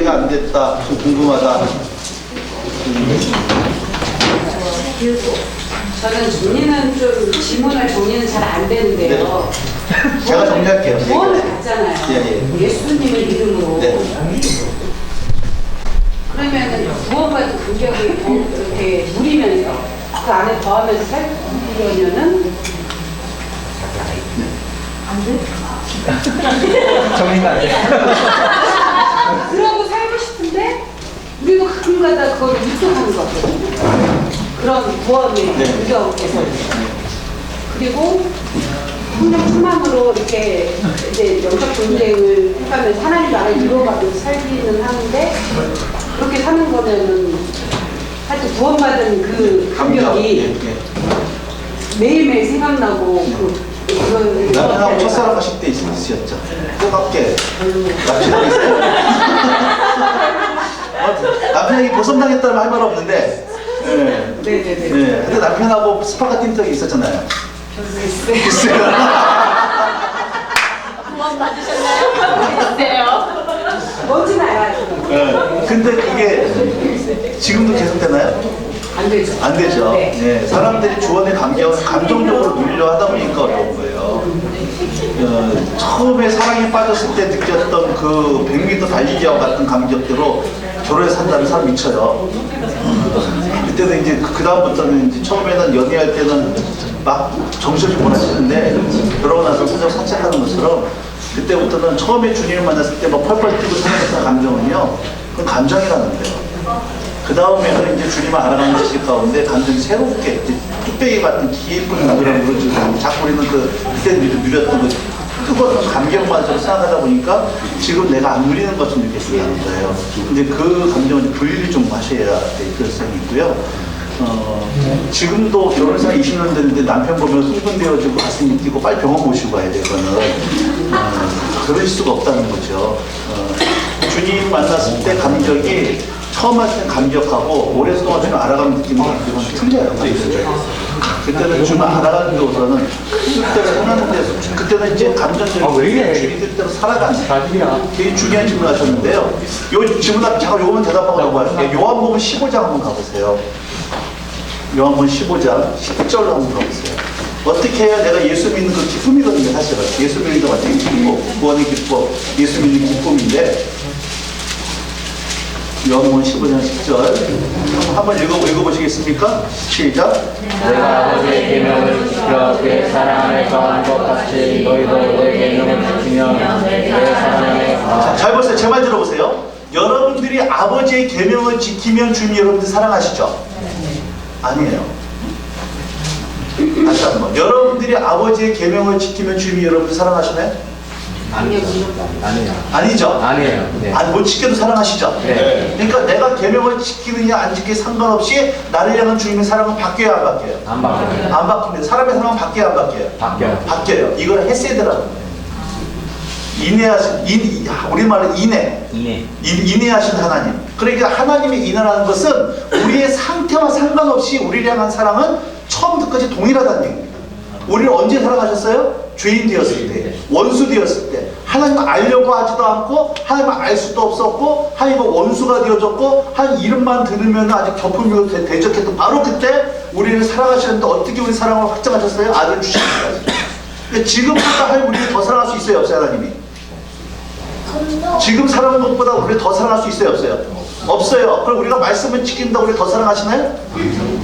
이해가 안 됐다, 좀 궁금하다. 저는 정리는 좀 지문을 정리는 잘 안 되는데요. 제가 정리할게요. 구원을 받잖아요. 예수님의 이름으로. 네. 그러면은 구원받은 감격이 이렇게 누리면서 그 안에 더하면서 살려면은 안 돼? 정리가 안 돼. 그러고 살고 싶은데 우리도 가끔가다 그걸 위축하는 것 같거든요. 그런 구원의 감격에서. 그리고 성령 충만으로 이렇게 이제 영적 존재를 해가면서 하나님 나라를 이루어가면서 살기는 하는데 그렇게 사는 거면은 하여튼 구원받은 그 감격이 매일매일 생각나고 그런 남편하고 첫사랑 하실 때 있으셨죠? 또갑게 남편이 있어요? 남편에게 보성당했다면 할 말 없는데 네네네. 근데 남편하고 스파가 뛴 적이 있었잖아요. 있어요. 구원 받으셨나요? 글쎄요. 뭔지 알아요. 근데 그게 지금도 계속되나요? 안 되죠. 안 되죠. 네. 네, 사람들이 주원의 감격을 감정적으로 누리려 하다 보니까 어려운 거예요. 처음에 사랑에 빠졌을 때 느꼈던 그 100m 달리기와 같은 감격대로 결혼해서 산다면 사람 미쳐요. 그때는 이제 그 다음부터는 이제 처음에는 연애할 때는 막 정신을 몰아치는데 그러고 나서 혼자 산책하는 것처럼 그때부터는 처음에 주님을 만났을 때 막 펄펄 뛰고 생각했던 감정은요, 그건 감정이라는 거예요. 그 다음에는 이제 주님을 알아가는 지식 가운데 감정이 새롭게 뚝배기 같은 깊은 그런 물을 자꾸 우리는 그때 누렸던 그 뜨거운 감격만 좀 생각하다 보니까 지금 내가 안 누리는 것 좀 느꼈다는 거예요. 근데 그 감정은 분리를 좀 하셔야 될 필요성이 있고요. 지금도 결혼해서 20년 됐는데 남편 보면 흥분되어지고 가슴이 뛰고 빨리 병원 모시고 가야 되거든. 그럴 수가 없다는 거죠. 주님 만났을 때 감격이 처음 할 때 감격하고 오랫동안 주님 알아가면 느끼는 감격은 틀려요. 그때는 주님 알아가는 데보다는 뜻대로 행하는 데서 그때는 이제 감정적인 주님 뜻대로 살아가는 되게 중요한 질문을 하셨는데요. 요 질문 앞에 잠깐 요거만 대답하고 넘어갈게요. 요한복음 15장 한번 가보세요. 요한복음 15장 10절로 한번 가보세요. 어떻게 해야 내가 예수 믿는 그 기쁨이거든요. 사실은 예수 믿는 게 완전히 기쁨, 구원의 기쁨, 예수 믿는 기쁨인데 요한복음 15장 10절 한번 읽어보시겠습니까? 시작. 내가 아버지의 계명을 지켜 그의 사랑 안에 거하는 것 같이 너희도 내 계명을 지키면 내 사랑 안에 거하라. 잘 보세요. 제 말 들어보세요. 여러분들이 아버지의 계명을 지키면 주님 여러분들 사랑하시죠? 아니에요. 다시 한번. 여러분들이 아버지의 계명을 지키면 주님이 여러분들 사랑하시나요? 아니에요. 아니죠. 아니에요. 네. 못 지켜도 사랑하시죠. 네. 그러니까 내가 계명을 지키느냐 안 지키느냐 상관없이 나를 향한 주님의 사랑은 바뀌어야 안 바뀌어요? 안 바뀌어요. 안 바뀝니다. 사람의 사랑은 바뀌어야 안 바뀌어요? 바뀌어요. 바뀌어요. 이걸 헤세드라는 거예요. 우리말로 인내하신 하나님. 그러니까 하나님이 인하라는 것은 우리의 상태와 상관없이 우리를 향한 사랑은 처음부터 끝까지 동일하다는 얘기입니다. 우리를 언제 사랑하셨어요? 죄인 되었을 때, 원수 되었을 때, 하나님을 알려고 하지도 않고 하나님을 알 수도 없었고 하나님과 원수가 되어졌고 하나님 이름만 들으면 아주 경품으로 대적했던 바로 그때 우리를 사랑하셨는데 어떻게 우리 사랑을 확정하셨어요? 아들 주시기까지. 지금부터 하나님 우리를 더 사랑할 수 있어요? 없어요? 하나님이? 지금 사랑하는 것보다 우리를 더 사랑할 수 있어요? 없어요? 없어요. 그럼 우리가 말씀을 지킨다고 우리를 더 사랑하시나요?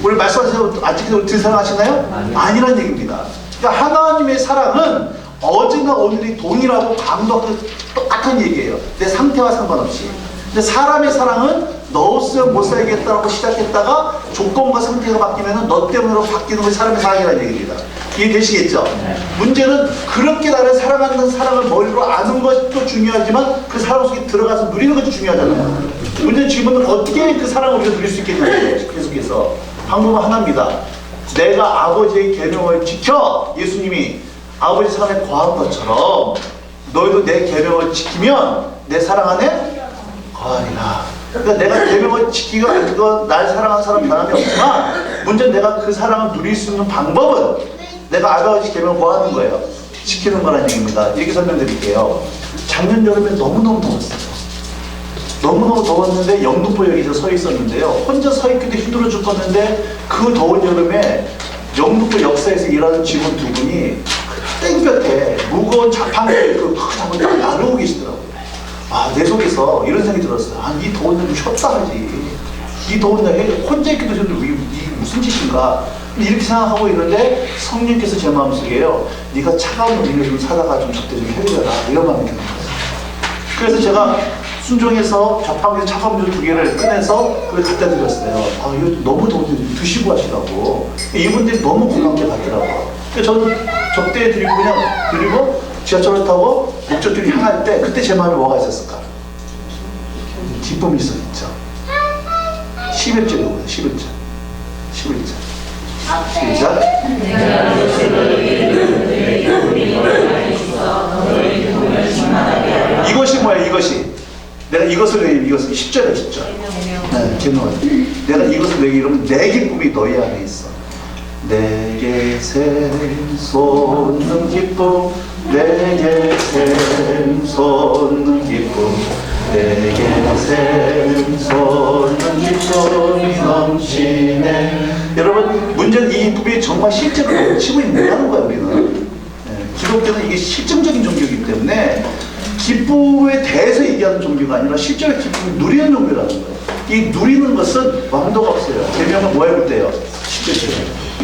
우리 말씀하세요. 안 지킨다고 우리 더 사랑하시나요? 아니란 얘기입니다. 그러니까 하나님의 사랑은 어제나 오늘이 동일하고 강도하고 똑같은 얘기예요. 내 상태와 상관없이. 근데 사람의 사랑은 너 없으면 못 살겠다라고 시작했다가 조건과 상태가 바뀌면 너 때문으로 바뀌는 것이 사람의 사랑이라는 얘기입니다. 이해되시겠죠? 문제는 그렇게 나를 사랑하는 사랑을 머리로 아는 것도 중요하지만 그 사랑 속에 들어가서 누리는 것도 중요하잖아요. 문제는 지금은 어떻게 그 사랑을 우리가 누릴 수 있겠냐고요. 계속해서 방법은 하나입니다. 내가 아버지의 계명을 지켜 예수님이 아버지 사랑에 거한 것처럼 너희도 내 계명을 지키면 내 사랑 안에 거하리라. 그러니까 내가 계명을 지키고 그건 날 사랑하는 사람 변함이 없지만 문제는 내가 그 사랑을 누릴 수 있는 방법은 내가 아버지 계명을 거하는 거예요. 지키는 거라는 얘기입니다. 이렇게 설명드릴게요. 작년 여름에 너무너무 더웠어요. 너무너무 더웠는데 영등포역에서 서 있었는데요. 혼자 서 있기도 힘들어 죽겠는데 그 더운 여름에 영등포 역사에서 일하는 직원 두 분이 땡볕에 무거운 자판기를 그 자판기 딱 나르고 계시더라고요. 아, 내 속에서 이런 생각이 들었어요. 아, 이 더운 날 쉬었다 하지. 이 더운 날에 혼자 있기도 힘든데 이게 무슨 짓인가. 이렇게 생각하고 있는데 성령께서 제 마음속에요. 네가 차가운 음료를 좀 사다가 좀 적대 좀 해주라. 이런 마음이 드는 거예요. 그래서 제가 순종해서 자판기에서 차가운 음료 2개를 꺼내서 그걸 갖다 드렸어요. 아, 이거 너무 더운데 드시고 하시라고. 이분들이 너무 고맙게 받더라고요. 그래서 저는 적대해 드리고 그냥 드리고 지하철을 타고 목적지를 향할 때 그때 제 마음에 뭐가 있었을까? 기쁨이 있었죠. 11절이거든요. 11절. 11절. 시작. 이것이 뭐야, 이것이? 내가 이것을 왜 이것을 10절에 10절. 네, 개노하지. 내가 이것을 왜 이러면 내 기쁨이 너희 안에 있어. 내게 샘솟는 기쁨, 내게 샘솟는 기쁨, 내게 샘솟는 기쁨이 넘치네. 여러분, 문제는 이 기쁨이 정말 실제로 넘치고 있는 거야, 우리는. 기독교는 이게 실증적인 종교이기 때문에 기쁨에 대해서 얘기하는 종교가 아니라 실제로 기쁨을 누리는 종교라는 거예요. 이 누리는 것은 왕도가 없어요. 제명은 뭐 해볼 때요? 실제로.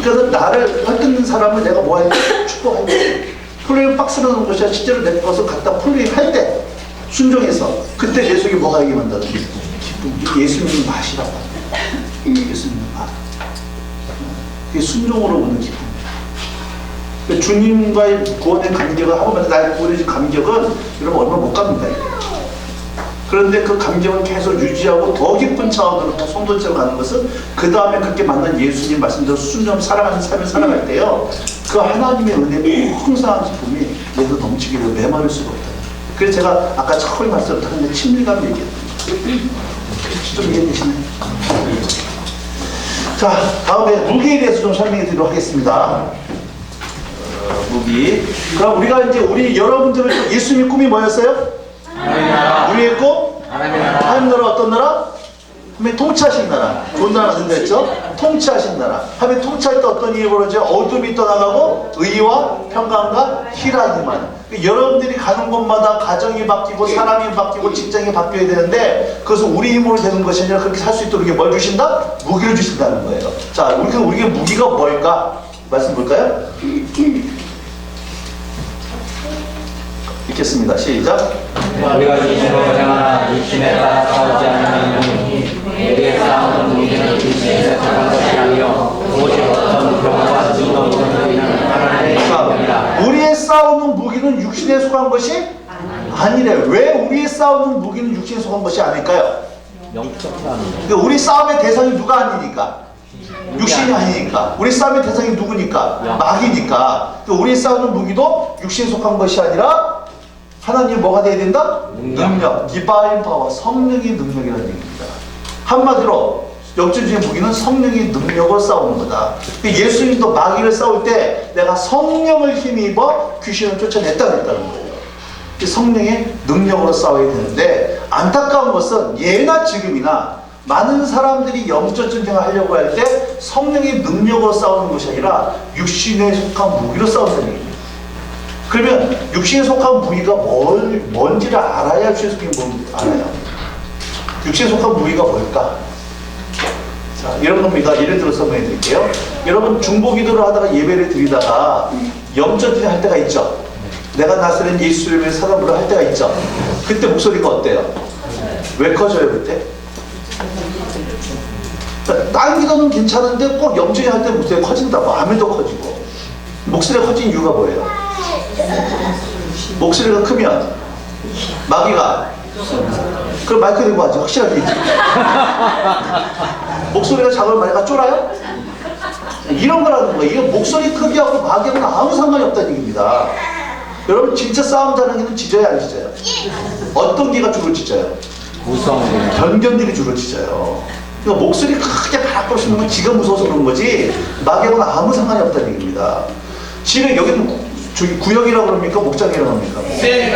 그러니까 나를 헐뜯는 사람을 내가 뭐 할 때 축복할 때 플레임 박스로 넣는 것이 아니라 실제로 내 것을 갖다 플레임 할 때 순종해서 그때 내 속에 뭐가 있게 만드는 기쁨. 예수님의 맛이라고 합니다. 예수님의 맛. 그게 순종으로 오는 기쁨. 주님과의 구원의 감격을 하고 나의 구원의 감격은 여러분 얼마 못 갑니다. 그런데 그 감격을 계속 유지하고 더 깊은 차원으로 더 성도처럼 가는 것은 그 다음에 그렇게 만난 예수님 말씀대로 순종 사랑하는 삶을 살아갈 때요, 그 하나님의 은혜의 풍성한 기쁨이 내도 넘치게 되고 메마를 수가 없다. 그래서 제가 아까 처음에 말씀드렸는데 친밀감 얘기했거든요. 좀 이해되시나요? 자, 다음에 무기에 대해서 좀 설명해 드리도록 하겠습니다. 무기. 그럼 우리가 이제 우리 여러분들은 예수님의 꿈이 뭐였어요? 우리의 꿈? 하나님 나라. 어떤 나라? 하나님 통치하신 나라. 좋은 나라 맞는다 했죠? 통치하신 나라. 하나님 통치할 때 어떤 일이 벌어져요? 어둠이 떠나가고 의와 평강과 희락이만. 여러분들이 가는 곳마다 가정이 바뀌고 사람이 바뀌고 직장이 바뀌어야 되는데 그것은 우리 힘으로 되는 것이 아니라 그렇게 살 수 있도록 뭘 주신다? 무기를 주신다는 거예요. 자, 우리의 무기가 뭘까? 말씀 볼까요? 읽겠습니다. 시작. 우리가 육신으로 행하나 육신에 따라 싸우지 않으니 우리의 싸움은 무기는 육신에 속한 것이 아니요 오직 어떤 병과 증거 이는 하나님의 영이라. 우리의 싸우는 무기는 육신에 속한 것이 아니래. 왜 우리의 싸우는 무기는 육신에 속한 것이 아닐까요? 그러니까 우리 싸움의 대상이 누가 아니니까? 육신이 아니니까. 우리 싸움의 대상이 누구니까? 마귀니까. 우리 싸우는 무기도 육신에 속한 것이 아니라 하나님 뭐가 돼야 된다? 능력. 디바인 파워. 성령의 능력이라는 얘기입니다. 한마디로 역전적인 무기는 성령의 능력을 싸우는 거다. 예수님도 마귀를 싸울 때 내가 성령을 힘입어 귀신을 쫓아냈다 그랬다는 거예요. 성령의 능력으로 싸워야 되는데 안타까운 것은 예나 지금이나 많은 사람들이 영적 전쟁을 하려고 할 때 성령의 능력으로 싸우는 것이 아니라 육신에 속한 무기로 싸우는 얘기입니다. 그러면 육신에 속한 무기가 뭔지를 알아야 육신에 속한 무기를 알아요. 육신에 속한 무기가 뭘까? 자, 이런 겁니다. 예를 들어서 설명해 드릴게요. 여러분 중보기도를 하다가 예배를 드리다가 영적 전쟁 할 때가 있죠. 내가 나서는 예수 이름의 사람으로 할 때가 있죠. 그때 목소리가 어때요? 왜 커져요 그때? 다른 기도는 괜찮은데 꼭 영적인 할 때 목소리가 커진다고. 아멘도 커지고. 목소리가 커진 이유가 뭐예요? 목소리가 크면 마귀가 그럼 마이크 들고 하지. 확실하게 있지. 목소리가 작으면 마귀가 쫄아요? 이런 거라는 거예요. 이게 목소리 크기하고 마귀하고는 아무 상관이 없다는 얘기입니다. 여러분 진짜 싸움 잘하는 개는 짖어요 안 짖어요? 어떤 개가 주로 짖어요? 무서운 변견들이 주로 짖어요. 그러니까 목소리 크게 바락바락 씹는 건 지가 무서워서 그런 거지 마귀하고는 아무 상관이 없다는 얘기입니다. 집에 여기는 저기 구역이라고 그럽니까? 목장이라고 합니까?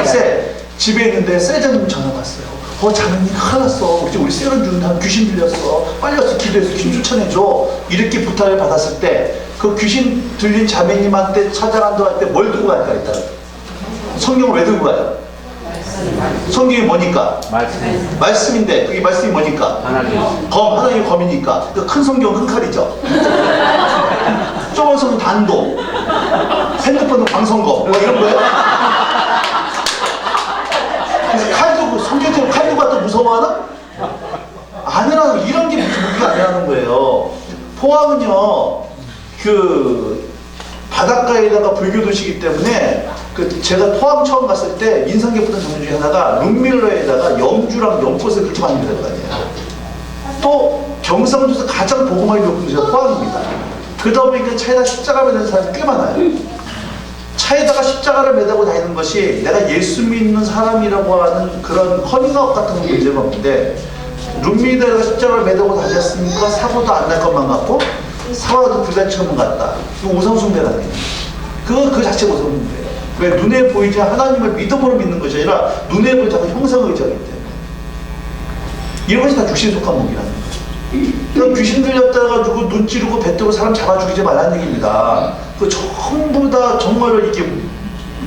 쎄. 집에 있는데 쎄장님 전화 왔어요. 자매님 큰일 났어. 우리 세련 주는데 한 귀신 들렸어. 빨리 와서 기도해서 귀신 쫓아내줘. 이렇게 부탁을 받았을 때 그 귀신 들린 자매님한테 찾아간다고 할 때 뭘 들고 갈까 일단? 성경을 왜 들고 가요? 성경이 뭐니까? 말씀인데 그게 말씀이 뭐니까? 하나님의 검이니까. 그 큰 성경 큰 칼이죠. 좁은 성경 단도, 핸드폰은 방송검 뭐 이런 거예요. 그래서 칼도 성경처럼 칼도 갖다 무서워하나? 아니라는 이런 게 무기가 아니라는 거예요. 포항은요 그 바닷가에다가 불교 도시이기 때문에 제가 포항 처음 갔을 때 인상 깊었던 장면 중에 하나가 룸밀러에다가 영주랑 연꽃을 그렇게 많이 들어가거든요. 또 경상도에서 가장 보고만이 높은 도시가 포항입니다. 그러다 보니까 차에다 십자가를 매는 사람이 꽤 많아요. 차에다가 십자가를 매다고 다니는 것이 내가 예수 믿는 사람이라고 하는 그런 커밍아웃 같은 건 문제가 없는데 룸밀러에다가 십자가를 매다고 다녔으니까 사고도 안 날 것만 같고 사고도 불단처럼 같다. 이거 우상숭배라는 거예요. 그 자체가 우상숭배예요. 왜? 눈에 보이지 하나님을 믿음으로 믿는 것이 아니라 눈에 보이지 않는 형상을 의지하기 때문에. 이런 것이 다 육신에 속한 몸이라는 거예요. 그러니까 귀신 들렸다 가지고 눈 찌르고 배 뜨고 사람 잡아 죽이지 말라는 얘기입니다. 그 전부 다 정말로 이게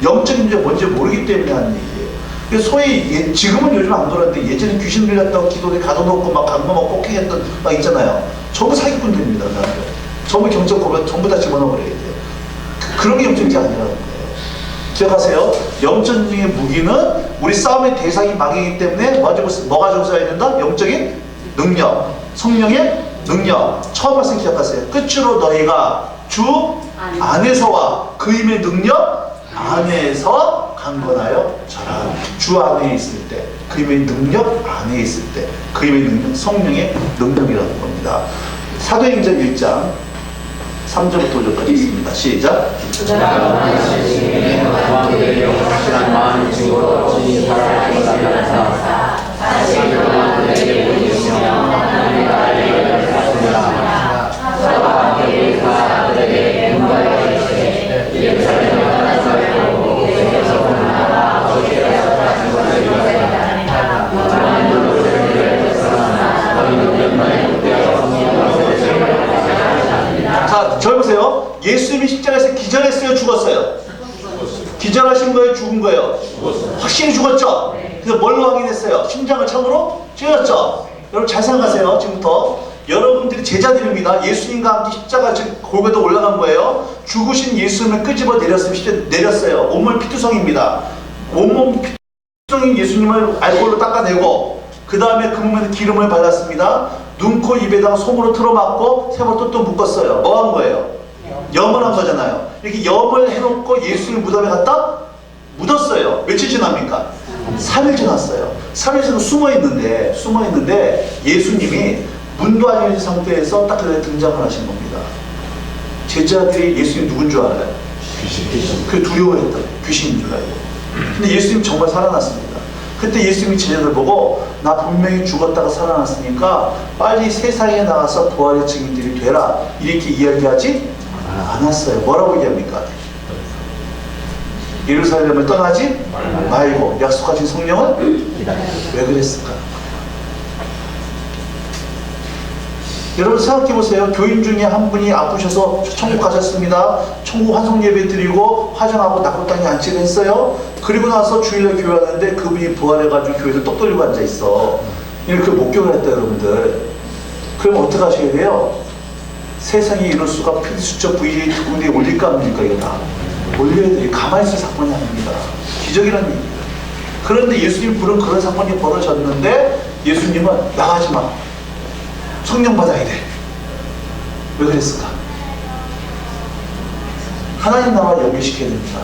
영적인 문제가 뭔지 모르기 때문에 하는 얘기예요. 그래서 소위 지금은 요즘 안 그러는데 예전에 귀신 들렸다고 기도에 가둬놓고 막 강도 먹고 폭행했던 막 있잖아요. 전부 사기꾼들입니다. 전부 경찰 고백 전부 다 집어넣어버려야 돼요. 그런 게 영적이 아니라는 거예요. 기억하세요. 영적인 무기는 우리 싸움의 대상이 마귀이기 때문에 뭐가 조사해야 된다? 영적인 능력, 성령의 능력. 처음 말씀 기억하세요. 끝으로 너희가 주 안에서와 그 힘의 능력 안에서 강건하여 자라. 주 안에 있을 때, 그 힘의 능력 안에 있을 때, 그 힘의 능력, 성령의 능력이라는 겁니다. 사도행전 1장 3절부터 5절까지 있습니다. 시작. 자, 저 보세요. 예수님이 십자가에서 기절했어요, 죽었어요? 기절하신 거예요, 죽은 거예요? 확실히 죽었죠? 그래서 뭘로 확인했어요? 심장을 창으로 찔렀죠? 여러분 잘 생각하세요. 지금부터 여러분들이 제자들입니다. 예수님과 함께 십자가 골고다 올라간 거예요. 죽으신 예수님을 끄집어 내렸어요. 온몸 피투성입니다. 온몸 피투성인 예수님을 알코올로 닦아내고 그 다음에 그 몸에는 기름을 발랐습니다. 눈, 코, 입에다가 솜으로 틀어막고 세번 또 묶었어요. 뭐 한 거예요? 염을 한 거잖아요. 이렇게 염을 해놓고 예수를 무덤에 갖다 묻었어요. 며칠 지납니까? 3일 지났어요. 3일 전에 숨어있는데 예수님이 문도 안 열린 상태에서 딱 그때 등장을 하신 겁니다. 제자들이 예수님 누군 줄 알아요? 귀신. 그게 두려워했다. 귀신인 줄 알고. 근데 예수님 정말 살아났습니다. 그때 예수님이 제자들 보고 나 분명히 죽었다가 살아났으니까 빨리 세상에 나가서 부활의 증인들이 되라 이렇게 이야기하지 않았어요. 뭐라고 얘기합니까? 예루살렘을 떠나지 말고 약속하신 성령을 왜 그랬을까? 여러분 생각해보세요. 교인 중에 한 분이 아프셔서 천국 가셨습니다. 천국 환송 예배 드리고 화장하고 낙골 땅에 안치를 했어요. 그리고 나서 주일날 교회하는데 그분이 부활해가지고 교회를 똑 돌리고 앉아있어. 이렇게 목격을 했다 여러분들. 그럼 어떻게 하셔야 돼요? 세상에 이럴 수가 필수적 VJ 특공대에 올릴까 안 올릴까 이거 다 올려야 돼요. 가만히 있을 사건이 아닙니다. 기적이라는 얘기예요. 그런데 예수님 부른 그런 사건이 벌어졌는데 예수님은 나가지 마. 성령 받아야 돼. 왜 그랬을까? 하나님 나라 연결시켜야 됩니다.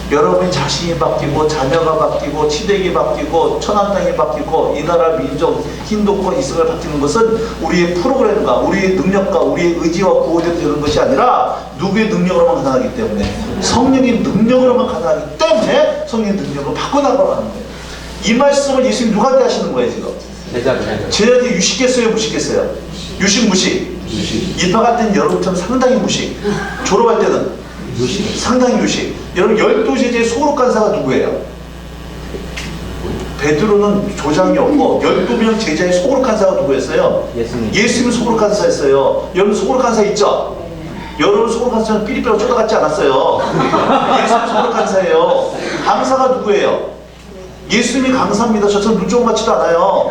여러분이 자신이 바뀌고 자녀가 바뀌고 시댁이 바뀌고 천안 땅이 바뀌고 이 나라 민족 힌두권 이스라엘 바뀌는 것은 우리의 프로그램과 우리의 능력과 우리의 의지와 구호대로 되는 것이 아니라 누구의 능력으로만 가능하기 때문에 성령의 능력으로만 가능하기 때문에 성령의 능력으로 바꿔나가라는 거예요. 이 말씀을 예수님 누구한테 하시는 거예요 지금? 제자들이 유식했어요 무식했어요? 유식. 입학할 때는 여러분처럼 상당히 무식. 졸업할 때는 상당히 유식. 여러분 12제자의 소록 간사가 누구예요? 베드로는 조장이 없고 12명 제자의 소그룹 간사가 누구였어요? 예수님. 예수님은 소그룹 간사였어요. 여러분 소그룹 간사 있죠? 여러분 소그룹 간사는 삐리삐리로 쫓아갔지 않았어요. 예수님 소그룹 간사예요. 강사가 누구예요? 예수님이 강사입니다. 저처럼 눈 좋은 것 같지도 않아요.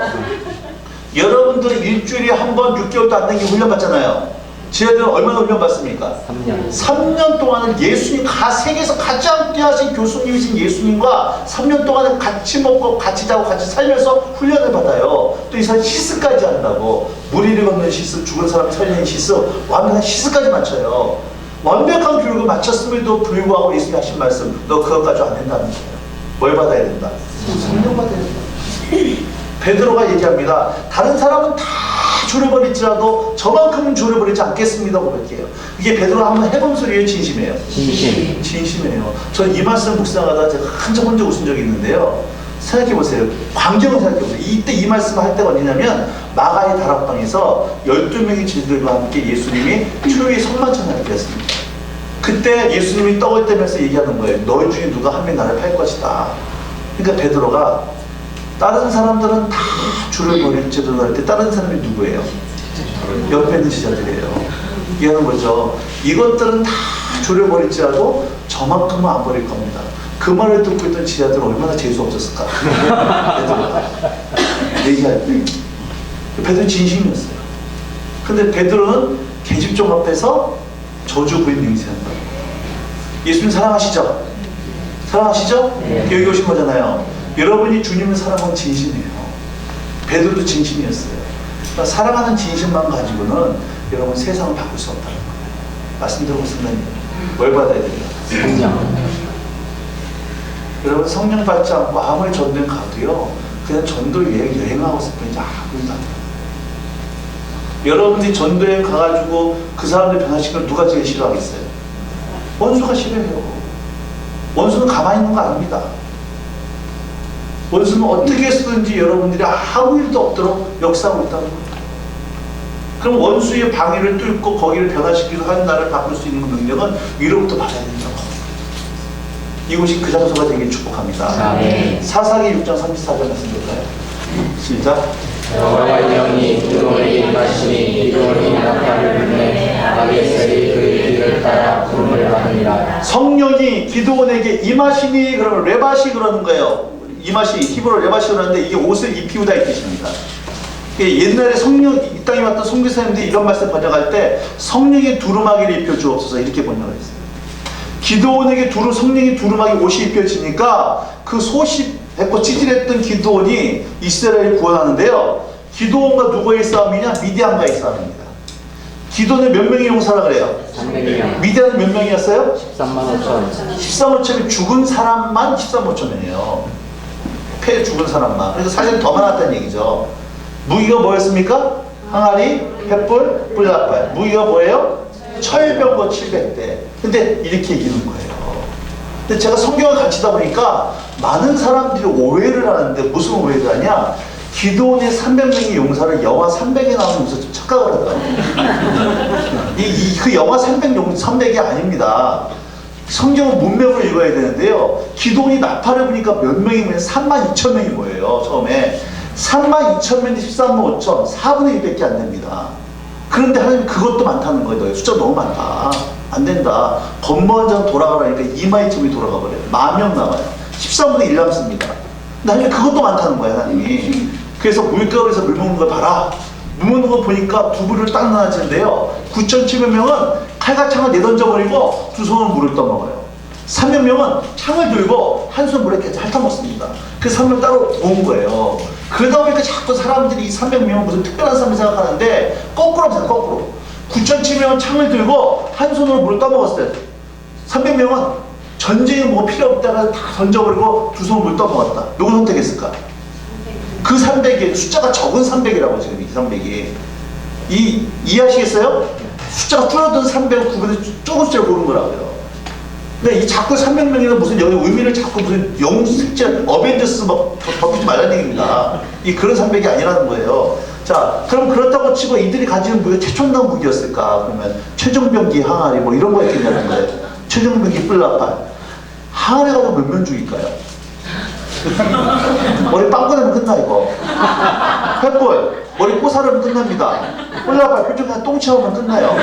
여러분들이 일주일에 한 번 6개월도 안 되게 훈련 받잖아요. 지혜들은 얼마나 훈련 받습니까? 3년. 3년 동안은 예수님, 세계에서 가장 귀하신 교수님이신 예수님과 3년 동안은 같이 먹고 같이 자고 같이 살면서 훈련을 받아요. 또 이 사람 시스까지 한다고. 무리를 걷는 시스, 죽은 사람 살리는 시스, 완벽한 시스까지 맞춰요. 완벽한 교육을 마쳤음에도 불구하고 예수님이 하신 말씀, 너 그것까지 안 된다는 거예요. 뭘 받아야 된다? 성령 받아야 된다. 베드로가 얘기합니다. 다른 사람은 다 줄여버릴지라도 저만큼은 줄여버리지 않겠습니다. 고백해요. 이게 베드로가 한번 해본 소리예요? 진심이에요? 진심. 진심이에요. 저는 이 말씀 묵상하다가 제가 한참 혼자 웃은 적이 있는데요. 생각해보세요. 광경을 생각해보세요. 이때 이 말씀을 할 때가 어디냐면 마가의 다락방에서 12명의 제자들과 함께 예수님이 초유의 성만찬을 드렸습니다. 그때 예수님이 떡을 떼면서 얘기하는 거예요. 너희 중에 누가 한 명 나를 팔 것이다. 그러니까 베드로가 다른 사람들은 다 줄을 버릴지도 할 때 다른 사람이 누구예요? 옆에 있는 제자들이에요. 얘기하는 거죠. 이것들은 다 줄을 버릴지라도 저만큼은 안 버릴 겁니다. 그 말을 듣고 있던 제자들은 얼마나 재수 없었을까? 얘기할 때 베드로 진심이었어요. 근데 베드로는 계집종 앞에서 저주 부인 맹세한다. 예수님 사랑하시죠? 사랑하시죠? 네. 여기 오신 거잖아요. 여러분이 주님을 사랑하는 진심이에요. 베드로도 진심이었어요. 그러니까 사랑하는 진심만 가지고는 여러분 세상을 바꿀 수 없다는 거예요. 말씀 들어보시면 뭘 받아야 됩니까? 성령. 여러분 성령 받지 않고 아무리 전도에 가도요, 그냥 전도 여행하고 있을 뿐이지 아무것도 안 돼요. 여러분이 전도에 가가지고 그 사람들 변화시키면 누가 제일 싫어하겠어요? 원수가 싫어해요. 원수는 가만히 있는 거 아닙니다. 원수는 어떻게 쓰든지 여러분들이 아무 일도 없도록 역사하고 있다는 거예요. 그럼 원수의 방해를 뚫고 거기를 변화시키고 하는 나를 바꿀 수 있는 능력은 위로부터 받아야 된다고. 이곳이 그 장소가 되길 축복합니다. 아멘. 사사기 6장 34절 말씀 볼까요? 시작. 여호와의 영이 기드온에게 임하시니 기드온이 나팔을 불매 아비에셀이 그의 뒤를 따라 부름을 받으니라. 성령이 기드온에게 임하시니 그러면 레바시 그러는 거예요. 임하시 히브리어 레바시 그러는데 이게 옷을 입히우다 이 뜻입니다. 옛날에 성령 이 땅에 왔던 선교사님들이 이런 말씀 번역할 때 성령의 두루마기를 입혀 주옵소서 이렇게 번역을 했어요. 기드온에게 성령의 두루마기 옷이 입혀지니까 그 소십했고 찌질했던 기드온이 이스라엘을 구원하는데요. 기드온과 누구의 싸움이냐? 미디안과의 싸움입니다. 기드온의 몇 명의 용사라 그래요? 300명. 미디안은 몇 명이었어요? 13만 5천. 13만 5천이 죽은 사람만 13만 5천이에요. 패 죽은 사람만. 그래서 사실 더 많았다는 얘기죠. 무기가 뭐였습니까? 항아리, 횃불, 뿔나팔. 무기가 뭐예요? 철병거 700대. 근데 이렇게 이기는 거예요. 근데 제가 성경을 가르치다 보니까 많은 사람들이 오해를 하는데 무슨 오해를 하냐? 기드온의 300명의 용사를 영화 300에 나오는 용사처럼 착각을 하더라고요. 그 영화 300이 아닙니다. 성경은 문맥으로 읽어야 되는데요. 기드온이 나팔을 부니까 몇 명이 모여요? 32,000명이 모여요. 처음에 32,000명이 13만 5천 4분의 1밖에 안 됩니다. 그런데 하나님 그것도 많다는 거예요. 숫자 너무 많다. 안 된다. 건너장 돌아가라니까 2만이쯤이 돌아가 버려요. 10,000명 남아요. 13분의 1 남습니다. 근데 하나님 그것도 많다는 거예요. 하나님이. 그래서 물가루에서 물 먹는 걸 봐라. 물 먹는 거 보니까 두 부를 딱 나눠지는데요. 9,700명은 칼과 창을 내던져버리고 두 손으로 물을 떠먹어요. 300명은 창을 들고 한 손 물에 이렇게 핥아먹습니다. 그래서 3명 따로 모은 거예요. 그러다 보니까 자꾸 사람들이 이 300명은 무슨 특별한 사람을 생각하는데 거꾸로 합니다. 거꾸로. 9,700명은 창을 들고 한 손으로 물을 떠먹었어요. 300명은 전쟁에 뭐 필요 없다가 다 던져버리고 두 손으로 물 떠먹었다. 누구 선택했을까? 그 300이 숫자가 적은 300이라고 지금 이 300이. 이해하시겠어요? 숫자가 줄어든 300을 구분해서 조금 숫자를 고른 거라고요. 근데 이 자꾸 300명이나 무슨 여기 의미를 자꾸 무슨 영웅 실제 어벤져스 막 덮이지 말라는 얘기입니다. 그런 300이 아니라는 거예요. 자, 그럼 그렇다고 치고 이들이 가지는 무기가 최첨단 무기였을까? 그러면 최종병기 항아리 뭐 이런 거였겠냐는 거예요. 최종병기 뿔나팔. 항아리 가지고 몇 명 죽일까요? 머리 빵 꺼내면 끝나 이거. 햇볼 머리 꼬사르면 끝납니다. 올라봐 표정 그냥 똥치하면 끝나요.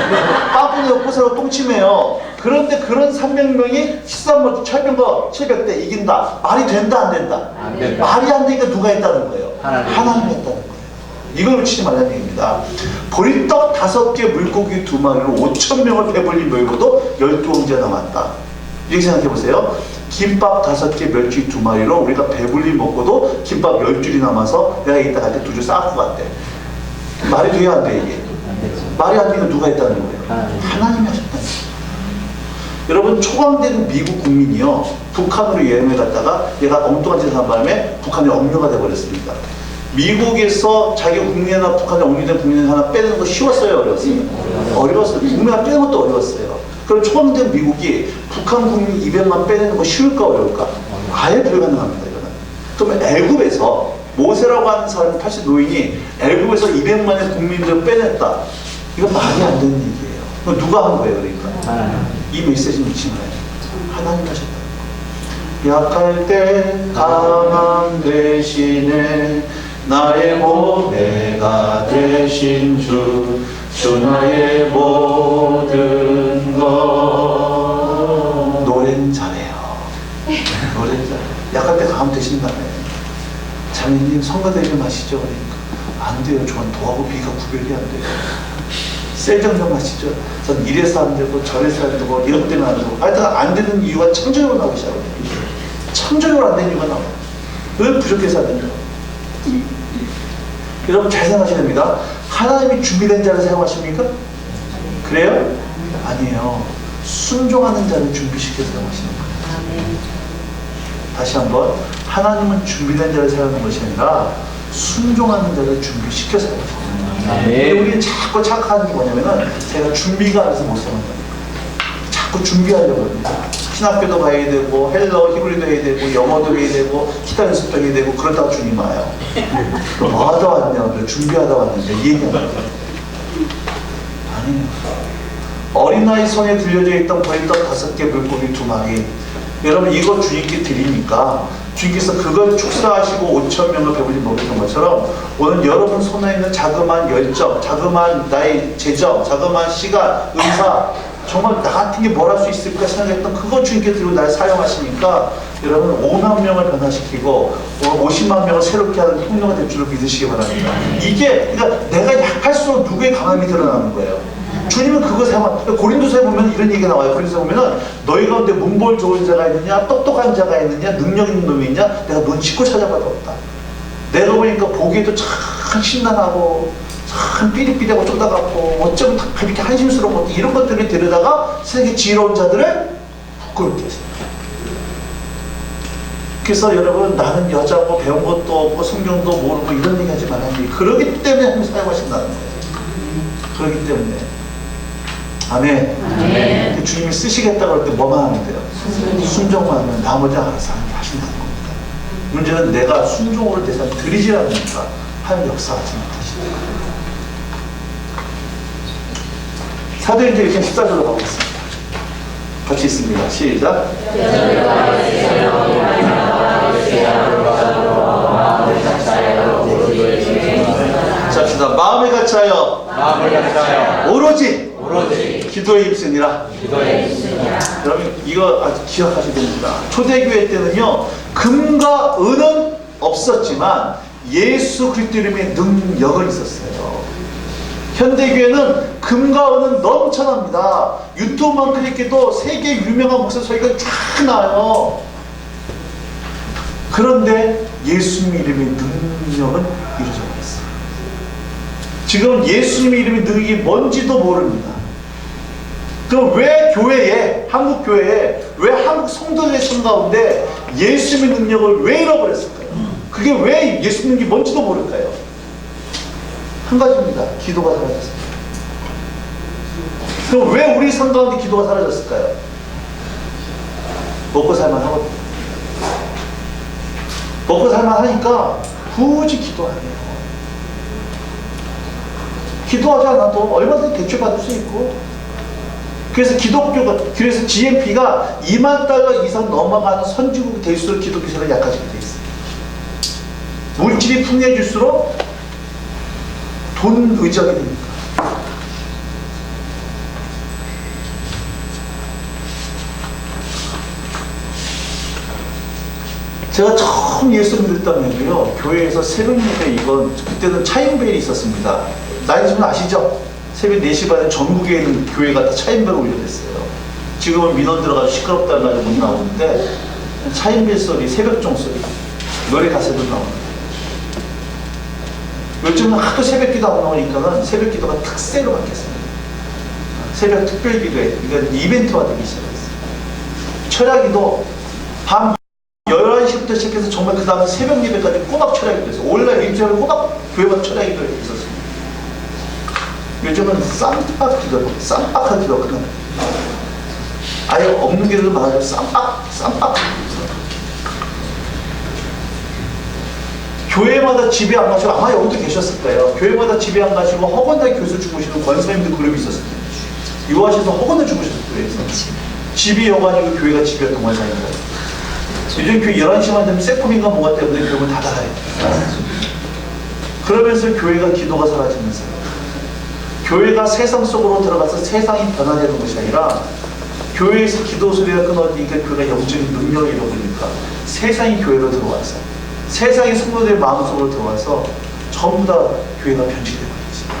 빵 꺼내고 꼬사르고 똥치매요. 그런데 그런 300명이 13번 철병거 700대 이긴다. 말이 된다 안 된다? 안 된다. 말이 안 되니까 누가 했다는 거예요? 하나님. 하나님이 했다는 거예요. 이걸 놓치지 말라는 얘기입니다. 보리떡 5개 물고기 2마리로 5,000명을 배불리 몰고도 12형제가 남았다. 이렇게 생각해 보세요. 김밥 5개 멸치 2마리로 우리가 배불리 먹고도 김밥 10줄이 남아서 내가 이따 갈 때 2줄 쌓고 갔대. 말이 돼야 안 돼 이게? 말이 안 되니까 누가 했다는 거예요? 하나님이 하셨다는 거예요. 여러분 초강대는 미국 국민이요 북한으로 여행을 갔다가 얘가 엉뚱한 짓을 한 바람에 북한이 억류가 돼버렸습니다. 미국에서 자기 국내나 북한에 억류된 국민 하나 빼는 거 쉬웠어요? 어려웠어요? 어려웠어요. 국민 하나 빼는 것도 어려웠어요. 그럼 초강된 미국이 북한 국민 200만 빼내는 거 쉬울까 어려울까? 아예 불가능합니다. 이거는. 그러면 애굽에서 모세라고 하는 사람이 80 노인이 애굽에서 200만의 국민들을 빼냈다. 이건 말이 안 되는 얘기예요. 그럼 누가 한 거예요? 그러니까 이 메시지 놓지 마요. 하나님 하셨다. 약할 때 강함 대신에 나의 보배가 되신 주 나의 모든 것. 노래는 잘해요. 노래는 잘해요. 약할 때 강함 되신다며. 자매님 성가대를 마시죠. 그러니까 안 돼요. 저는 도하고 비가 구별이 안 돼요. 셀정 좀 마시죠. 전 이래서 안 되고 저래서 안 되고 이런 때문에 안 되고 하여튼 안 되는 이유가 창조적으로 나오기 시작해요. 창조적으로 안 되는 이유가 나와요. 왜 부족해서 안 된다? 여러분 잘 생각하셔야 됩니다. 하나님이 준비된 자를 사용하십니까? 그래요? 아니에요. 순종하는 자를 준비시켜서 사용하시는 거예요. 다시 한번 하나님은 준비된 자를 사용하는 것이 아니라 순종하는 자를 준비시켜서 사용하시는 거예요. 네. 우리는 자꾸 착각하는 게 뭐냐면은 제가 준비가 안 돼서 못 사용한다. 자꾸 준비하려고 합니다. 신학교도 가야 되고 헬러, 히브리도 해야 되고 영어도 해야 되고 기타 연습도 해야 되고 그러다가 주님 와요. 뭐 하다 왔냐? 준비하다 왔는데 이 얘기하는 거예요. 아니에요. 어린아이 손에 들려져 있던 보리떡 5개 물고기 2마리. 여러분 이거 주님께 드리니까 주님께서 그걸 축사하시고 5,000명을 배불리 먹였던 것처럼 오늘 여러분 손에 있는 자그마한 열정, 자그마한 나의 재정, 자그마한 시간, 은사 정말 나 같은 게 뭘 할 수 있을까 생각했던 그거 주님께 드리고 날 사용하시니까 여러분 5만 명을 변화시키고 50만 명을 새롭게 하는 통로가 될 줄을 믿으시기 바랍니다. 이게 그러니까 내가 약할수록 누구의 강함이 드러나는 거예요. 주님은 그거 사용. 고린도서에 보면 이런 얘기가 나와요. 고린도서에 보면은 너희 가운데 문벌 좋은 자가 있느냐, 똑똑한 자가 있느냐, 능력 있는 놈이 있냐, 내가 눈 씻고 찾아봐도 없다. 내가 보니까 보기에도 참 신난하고 참 삐리삐리하고 쫓아갔고 어쩌면 다 이렇게 한심스러운 것들 이런 것들을 데려다가 세상에 지혜로운 자들을 부끄럽게 했어요. 그래서 여러분 나는 여자고 배운 것도 없고 성경도 모르고 이런 얘기 하지 말아야지. 그러기 때문에 하나님 사용하신다는 거예요. 그러기 때문에 아멘. 아멘. 주님이 쓰시겠다 그럴 때 뭐만 하면 돼요? 순종만 하면 나머지 알아서 하신다는 겁니다. 문제는 내가 순종으로 대상 드리지 않으니까 하나님 역사하지 못하신다. 사도행전 1장 14절로 가보겠습니다. 같이 있습니다. 시작. 자, 합시다. 마음을 같이하여 오로지 기도에 힘쓰니라. 여러분 이거 아주 기억하셔야 됩니다. 초대교회 때는요 금과 은은 없었지만 예수 그리스도 이름의 능력은 있었어요. 현대교회는 금과 은은 넘쳐납니다. 유튜브만 클릭해도 세계 유명한 목사 소리가 쫙 나요. 그런데 예수님 이름의 능력은 이루어져 버렸어요. 지금 예수님의 이름의 능력이 뭔지도 모릅니다. 그럼 왜 교회에, 한국 교회에, 왜 한국 성도들의 성 가운데 예수님의 능력을 왜 잃어버렸을까요? 그게 왜 예수님 능력이 뭔지도 모를까요? 한 가지입니다. 기도가 사라졌습니다. 그럼 왜 우리 성 가운데 기도가 사라졌을까요? 먹고 살만 하거든요. 먹고 살만 하니까 굳이 기도 안 해요. 기도하지 않아도 얼마든지 대출받을 수 있고, 그래서 GNP가 $2만 이상 넘어가는 선진국이 될수록 기독교 세력이 약해지게 돼 있어요. 물질이 풍요해질수록 돈 의지하게 됩니까? 제가 처음 예수 믿었다면요, 교회에서 새벽 예배, 이건 그때는 차인벨이 있었습니다. 나이 좀 아시죠? 새벽 4시 반에 전국에 있는 교회가 다 차인벨을 올려냈어요. 지금은 민원 들어가서 시끄럽다는 가지고 못 나오는데, 차인벨 소리, 새벽종 소리, 노래 가사도 나옵니다. 요즘은 하도 새벽 기도 안 나오니까는 새벽 기도가 특세로 바뀌었습니다. 새벽 특별 기도에, 이건 이벤트화 되기 시작했어요. 철야기도 밤 11시부터 시작해서 정말 그 다음 새벽 예배까지 꼬박 철야기도 했어요. 원래 일주일에 꼬박 교회마다 철야기도 있었습니다. 요즘은 쌈박 기도, 쌈박한 기도가 끝나요. 아예 없는 기도를 말하자면 쌈박. 교회마다 집에 안 가시고, 아마 여기도 계셨을 거예요. 교회마다 집에 안 가시고 허건당 교수 주무시는 권사님들 그룹이 있었을 거예요. 유아시에서 허건을 주무셨을 거예요. 집이 여관이고 교회가 집이었던 권사님들. 요즘 교회 11시만 되면 세품인가 뭐가 때문에 교회를 닫아요. 그러면서 교회가 기도가 사라지면서, 교회가 세상 속으로 들어가서 세상이 변화되는 것이 아니라, 교회에서 기도 소리가 끊어지니까 교회가 영적인 능력을 잃어버리니까 세상이 교회로 들어와서, 세상의 성도들의 마음속으로 들어와서 전부 다 교회가 변질되고 있어요.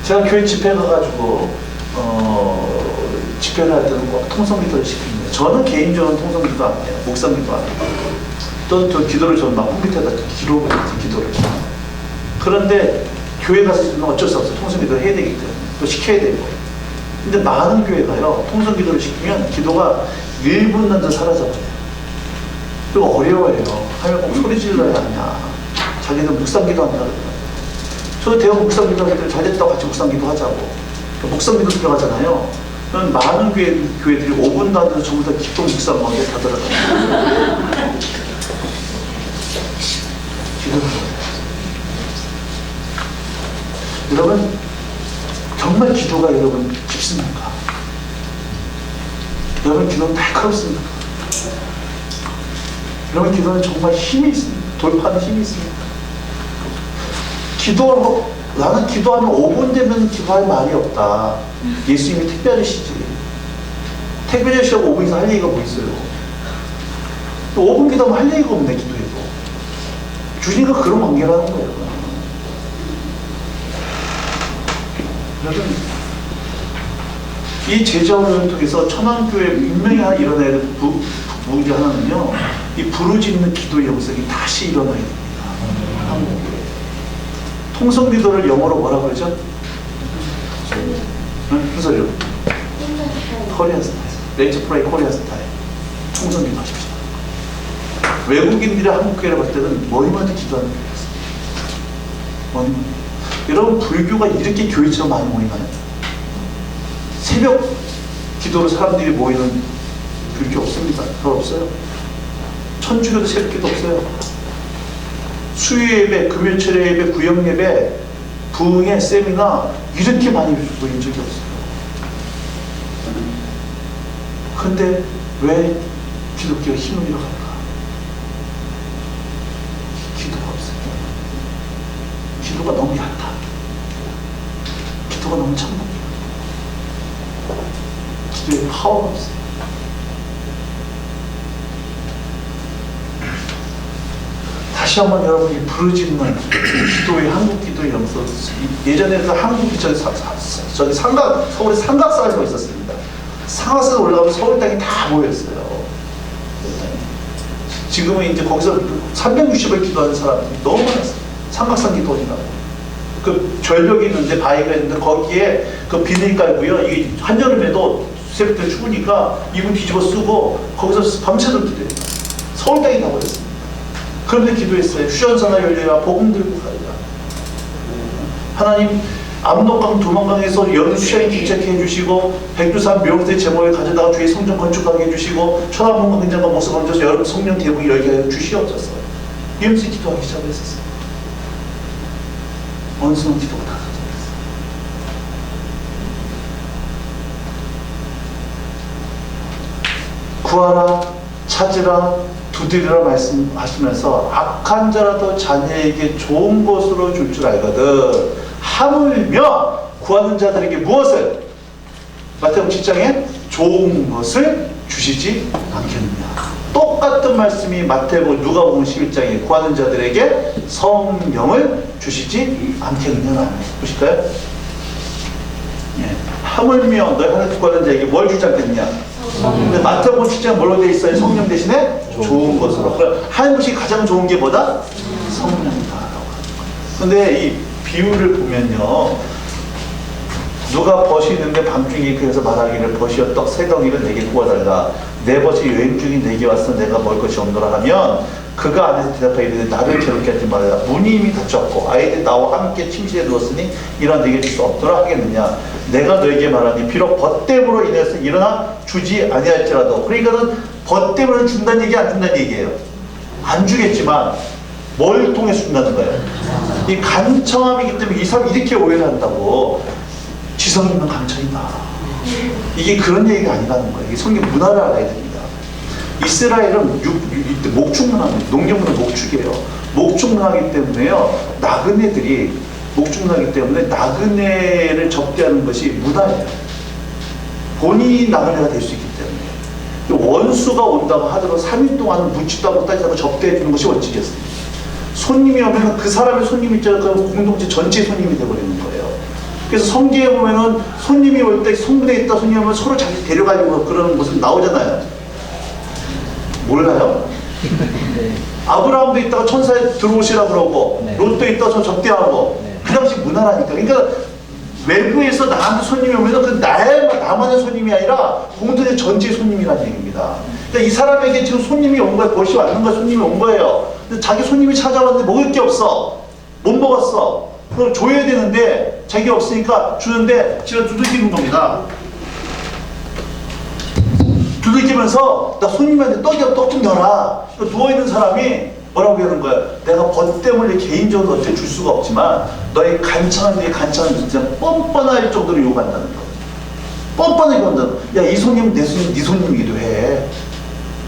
제가 교회 집회 가가지고 집회를 할 때는 꼭 통성기도를 시킵니다. 저는 개인적으로 통성기도 안 해요. 묵상기도 안 해요. 또 저 기도를 저는 막 컴퓨터에다 기도를. 그런데 교회 가서 어쩔 수 없어요. 통성기도를 해야 되기 때문에. 또 시켜야 되고. 근데 많은 교회가요, 통성기도를 시키면 기도가 1분 남짓 사라져버려요. 그리고 어려워요. 하면 꼭 소리 질러야 하냐. 자기들 묵상기도 한다 그러더라고요. 저도 대형 묵상기도 하기들 잘 됐다고 같이 묵상기도 하자고. 묵상기도 들어가잖아요. 그럼 많은 교회들이 5분도 안 돼서 전부 다 기도 묵상하게 다 들어가요. 여러분, 정말 기도가 여러분 깊습니까? 여러분 기도는 날카롭습니까? 여러분 기도는 정말 힘이 있습니다. 돌파하는 힘이 있습니다. 나는 기도하면 5분 되면 기도할 말이 없다. 예수님이 택배 아저씨지. 택배 아저씨하고 5분 이상 할 얘기가 뭐 있어요? 5분 기도하면 할 얘기가 없네, 기도해도. 주님과 그런 관계라는 거예요. 여러분, 이 제자훈련을 통해서 천안교회 분명히 일어나야 될 부분이 하나는요, 이 부르짖는 기도의 영성이 다시 일어나야 됩니다. 한국교회. 통성기도를 영어로 뭐라 그러죠? 무슨 소리요? 코리안 스타일. 렌츠 프라이 코리안 스타일. 통성기도 하십시오. 외국인들이 한국교회를 봤을 때는 머리마다 기도하는 교회였어요. 여러분, 불교가 이렇게 교회처럼 많이 모이나요? 새벽 기도로 사람들이 모이는 불교 없습니다. 별 없어요. 천주교도 새벽 기도 없어요. 수요 예배, 금요철 예배, 구역 예배, 부흥회, 세미나 이렇게 많이 모인 적이 없어요. 근데 왜 기독교가 힘을 잃어갈까? 기도가 없어요. 기도가 너무 얕다. 기도가 너무 참다. 기도에 파워가 없어요. 다시 한번 여러분이 부르짖는 기도의 한국 기도의 영성. 예전에는 한국이 저기 서울에 삼각산이 있었습니다. 삼각산 올라가면 서울 땅이 다 모였어요. 지금은 이제 거기서 360을 기도하는 사람들이 너무 많았어요. 삼각산 기도원이라고. 그 절벽이 있는데, 바위가 있는데 거기에 그 비닐 깔고요. 이게 한여름에도 새벽부터 추우니까 이불 뒤집어 쓰고 거기서 밤새도록 기도해요. 서울 땅이 다 모였습니다. 그런데 기도했어요. 휴전선을 열려라. 복음 들고 가라. 하나님, 압록강 두만강에서 여름 수양이 기차케 해주시고, 백두산 묘역대 제목을 가져다가 주의 성전 건축하게 해주시고, 천하문과 굉장과 모습 얹어서 여름 성령 대국이 열게 해 주시옵소서. 이러면서 기도하기 시작했었어요. 어느 순간 기도가 다 사라졌어요. 구하라, 찾으라, 두드리라 말씀하시면서 악한 자라도 자녀에게 좋은 것으로 줄 줄 알거든 하물며 구하는 자들에게 무엇을? 마태복음 7장에 좋은 것을 주시지 않겠느냐. 똑같은 말씀이 마태복음 누가복음 11장에 구하는 자들에게 성령을 주시지 않겠느냐. 보실까요? 예. 하물며 너희 하나님 구하는 자에게 뭘 주지 않겠느냐. 근데 마태복음 7장 뭘로 되어 있어요? 성령 대신에 좋은 것으로. 그럼 하나님 것이 가장 좋은 게 뭐다? 성령이다. 근데 이 비유를 보면요, 누가 벗이 있는데 밤중에 그래서 말하기를 벗이여 떡 세 덩이를 내게 구워달라. 내 벗이 여행 중에 내게 왔어 내가 먹을 것이 없노라 하면 그가 안에서 대답하여 이르되 나를 괴롭게 하지 말라. 문이 이미 닫혔고 아이들이 나와 함께 침실에 누웠으니 일어나 내게 줄 수 없도록 하겠느냐. 내가 너에게 말하니 비록 벗됨으로 인해서 일어나 주지 아니할지라도. 그러니까는 벗됨으로 준다는 얘기 안 준다는 얘기예요. 안 주겠지만 뭘 통해서 준다는 거예요? 이 간청함이기 때문에 이 사람이 이렇게 오해를 한다고. 지성 있는 간청이다. 이게 그런 얘기가 아니라는 거예요. 이게 성경 문화를 알아야 됩니다. 이스라엘은 목축 문화입니다. 농경문은 목축이에요. 목축 문화이기 때문에요. 나그네들이 목축 문화이기 때문에 나그네를 접대하는 것이 문화예요. 본인이 나그네가 될 수 있기 때문에. 원수가 온다고 하더라도 3일 동안 묻지도 않고 따지도 않고 접대해 주는 것이 원칙이었습니다. 손님이 오면 그 사람의 손님이 있잖아요. 그 공동체 전체의 손님이 되어버리는 거예요. 그래서 성경에 보면은 손님이 올 때 성문에 있다 손님이 오면 서로 자기 데려가지고 그러는 모습 나오잖아요. 몰라요? 아브라함도 있다가 천사에 들어오시라고 그러고 롯도 있다가 접대하고 그 당시 문화라니까. 그러니까 외부에서 나한테 손님이 오면 그 나만의 손님이 아니라 공동체 전체의 손님이라는 얘기입니다. 그러니까 이 사람에게 지금 손님이 온 거예요. 벌써 왔는 거야. 손님이 온 거예요. 근데 자기 손님이 찾아왔는데 먹을 게 없어. 못 먹었어. 그럼 줘야 되는데 자기가 없으니까 주는데 지금 두들기는 겁니다. 두들기면서 나 손님한테 떡 좀 넣어라. 누워있는 사람이 뭐라고 하는 거야? 내가 벗됨을 개인적으로 너한테 줄 수가 없지만 너의 간청한 진짜 뻔뻔할 정도로 요구한다는 거. 뻔뻔하게 요구한다는 거. 야, 이 손님은 내 손님, 네 손님이기도 해.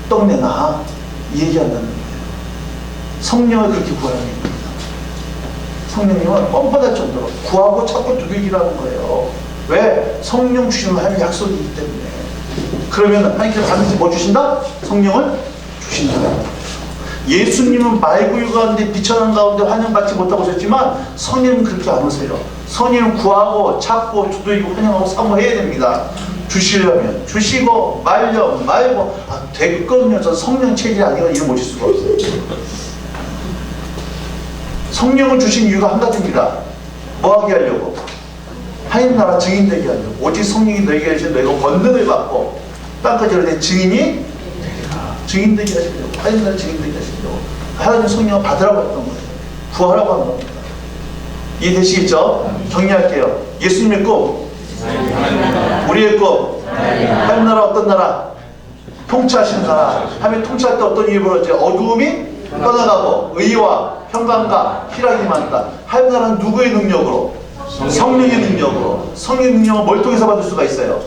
떡 내놔. 이 얘기한다는 거예요. 성령을 그렇게 구하라는 겁니다. 성령님은 뻔뻔할 정도로 구하고 찾고 두들기라는 거예요. 왜? 성령 주시는 하나님의 약속이기 때문에. 그러면 하나님께서 반드시 뭐 주신다? 성령을 주신다. 예수님은 말구유 가운데 비천한 가운데 환영받지 못하고 오셨지만 성령은 그렇게 안 오세요. 성령은 구하고 찾고 두들기고 환영하고 사모해야 됩니다. 주시려면 주시고 말려 말고 됐거든요. 저 성령 체질이 아니라 이런 모실 수가 없어요. 성령을 주신 이유가 한 가지입니다. 뭐 하게 하려고? 하나님 나라 증인 되게 하려고. 오직 성령이 너에게 하시면 너희가 권능을 받고 땅까지 이르되 증인 되게 하시려고. 하나님 나라 증인 되게 하시려고. 하나님 성령을 받으라고 했던 거예요. 구하라고 한 겁니다. 이해되시겠죠? 정리할게요. 예수님의 꿈, 우리의 꿈, 하나님 나라 어떤 나라? 통치하시는 나라. 하면 통치할 때 어떤 일이 벌어져요? 어두움이 떠나가고 의와 평강과 희락이 임한다. 하나님 나라는 누구의 능력으로? 성령의 능력으로. 성령의 능력은 뭘 통해서 받을 수가 있어요?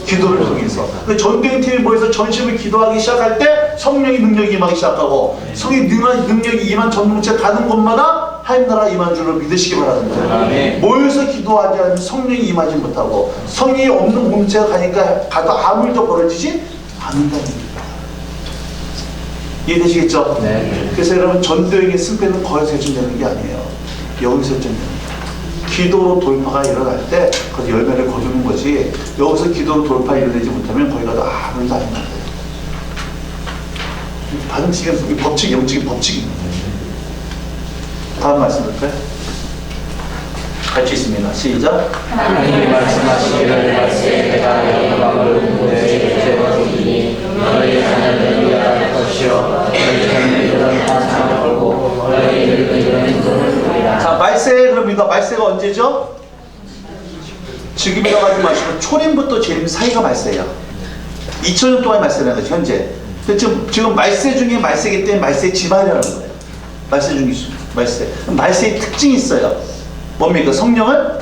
기도를 통해서. 그 전도팀이 모여서 전심을 기도하기 시작할 때 성령의 능력이 임하기 시작하고 성령의 능력이 임한 전문체 가는 곳마다 하나님 나라 임한 줄을 믿으시기 바랍니다. 모여서 기도하지 않으면 성령이 임하지 못하고 성령이 없는 공동체가 가니까 가도 아무 일도 벌어지지 않는다는 얘기입니다. 이해되시겠죠? 네. 그래서 여러분 전도행의 승패는 거기서 결정되는 게 아니에요. 여기서 결정됩니다. 기도로 돌파가 일어날 때 거기 열매를 거두는 거지 여기서 기도로 돌파 일어나지 못하면 거기 가도 아무 일도 안 일어나요. 반칙은 법칙, 영적인 법칙입니다. 다음 말씀 볼까요? 같이 있습니다. 시작. 하나님이 말씀하시기를 내가 영광을 너희에게 주리니 너희 자녀들을 위할 것이요 너희 자녀들은 환상을 걸고 너희 늙은이들은 꿈을 꾸리라. 자, 말세 그럽니다. 말세가 언제죠? 지금이라고 하지 마시고 초림부터 재림 사이가 말세예요. 2000년 동안의 말세라는 거죠. 현재. 지금 말세 중에 말세이기 때문에 말세의 지말이라는 거예요. 말세 중에 말세. 말세의 특징이 있어요. 뭡니까? 성령을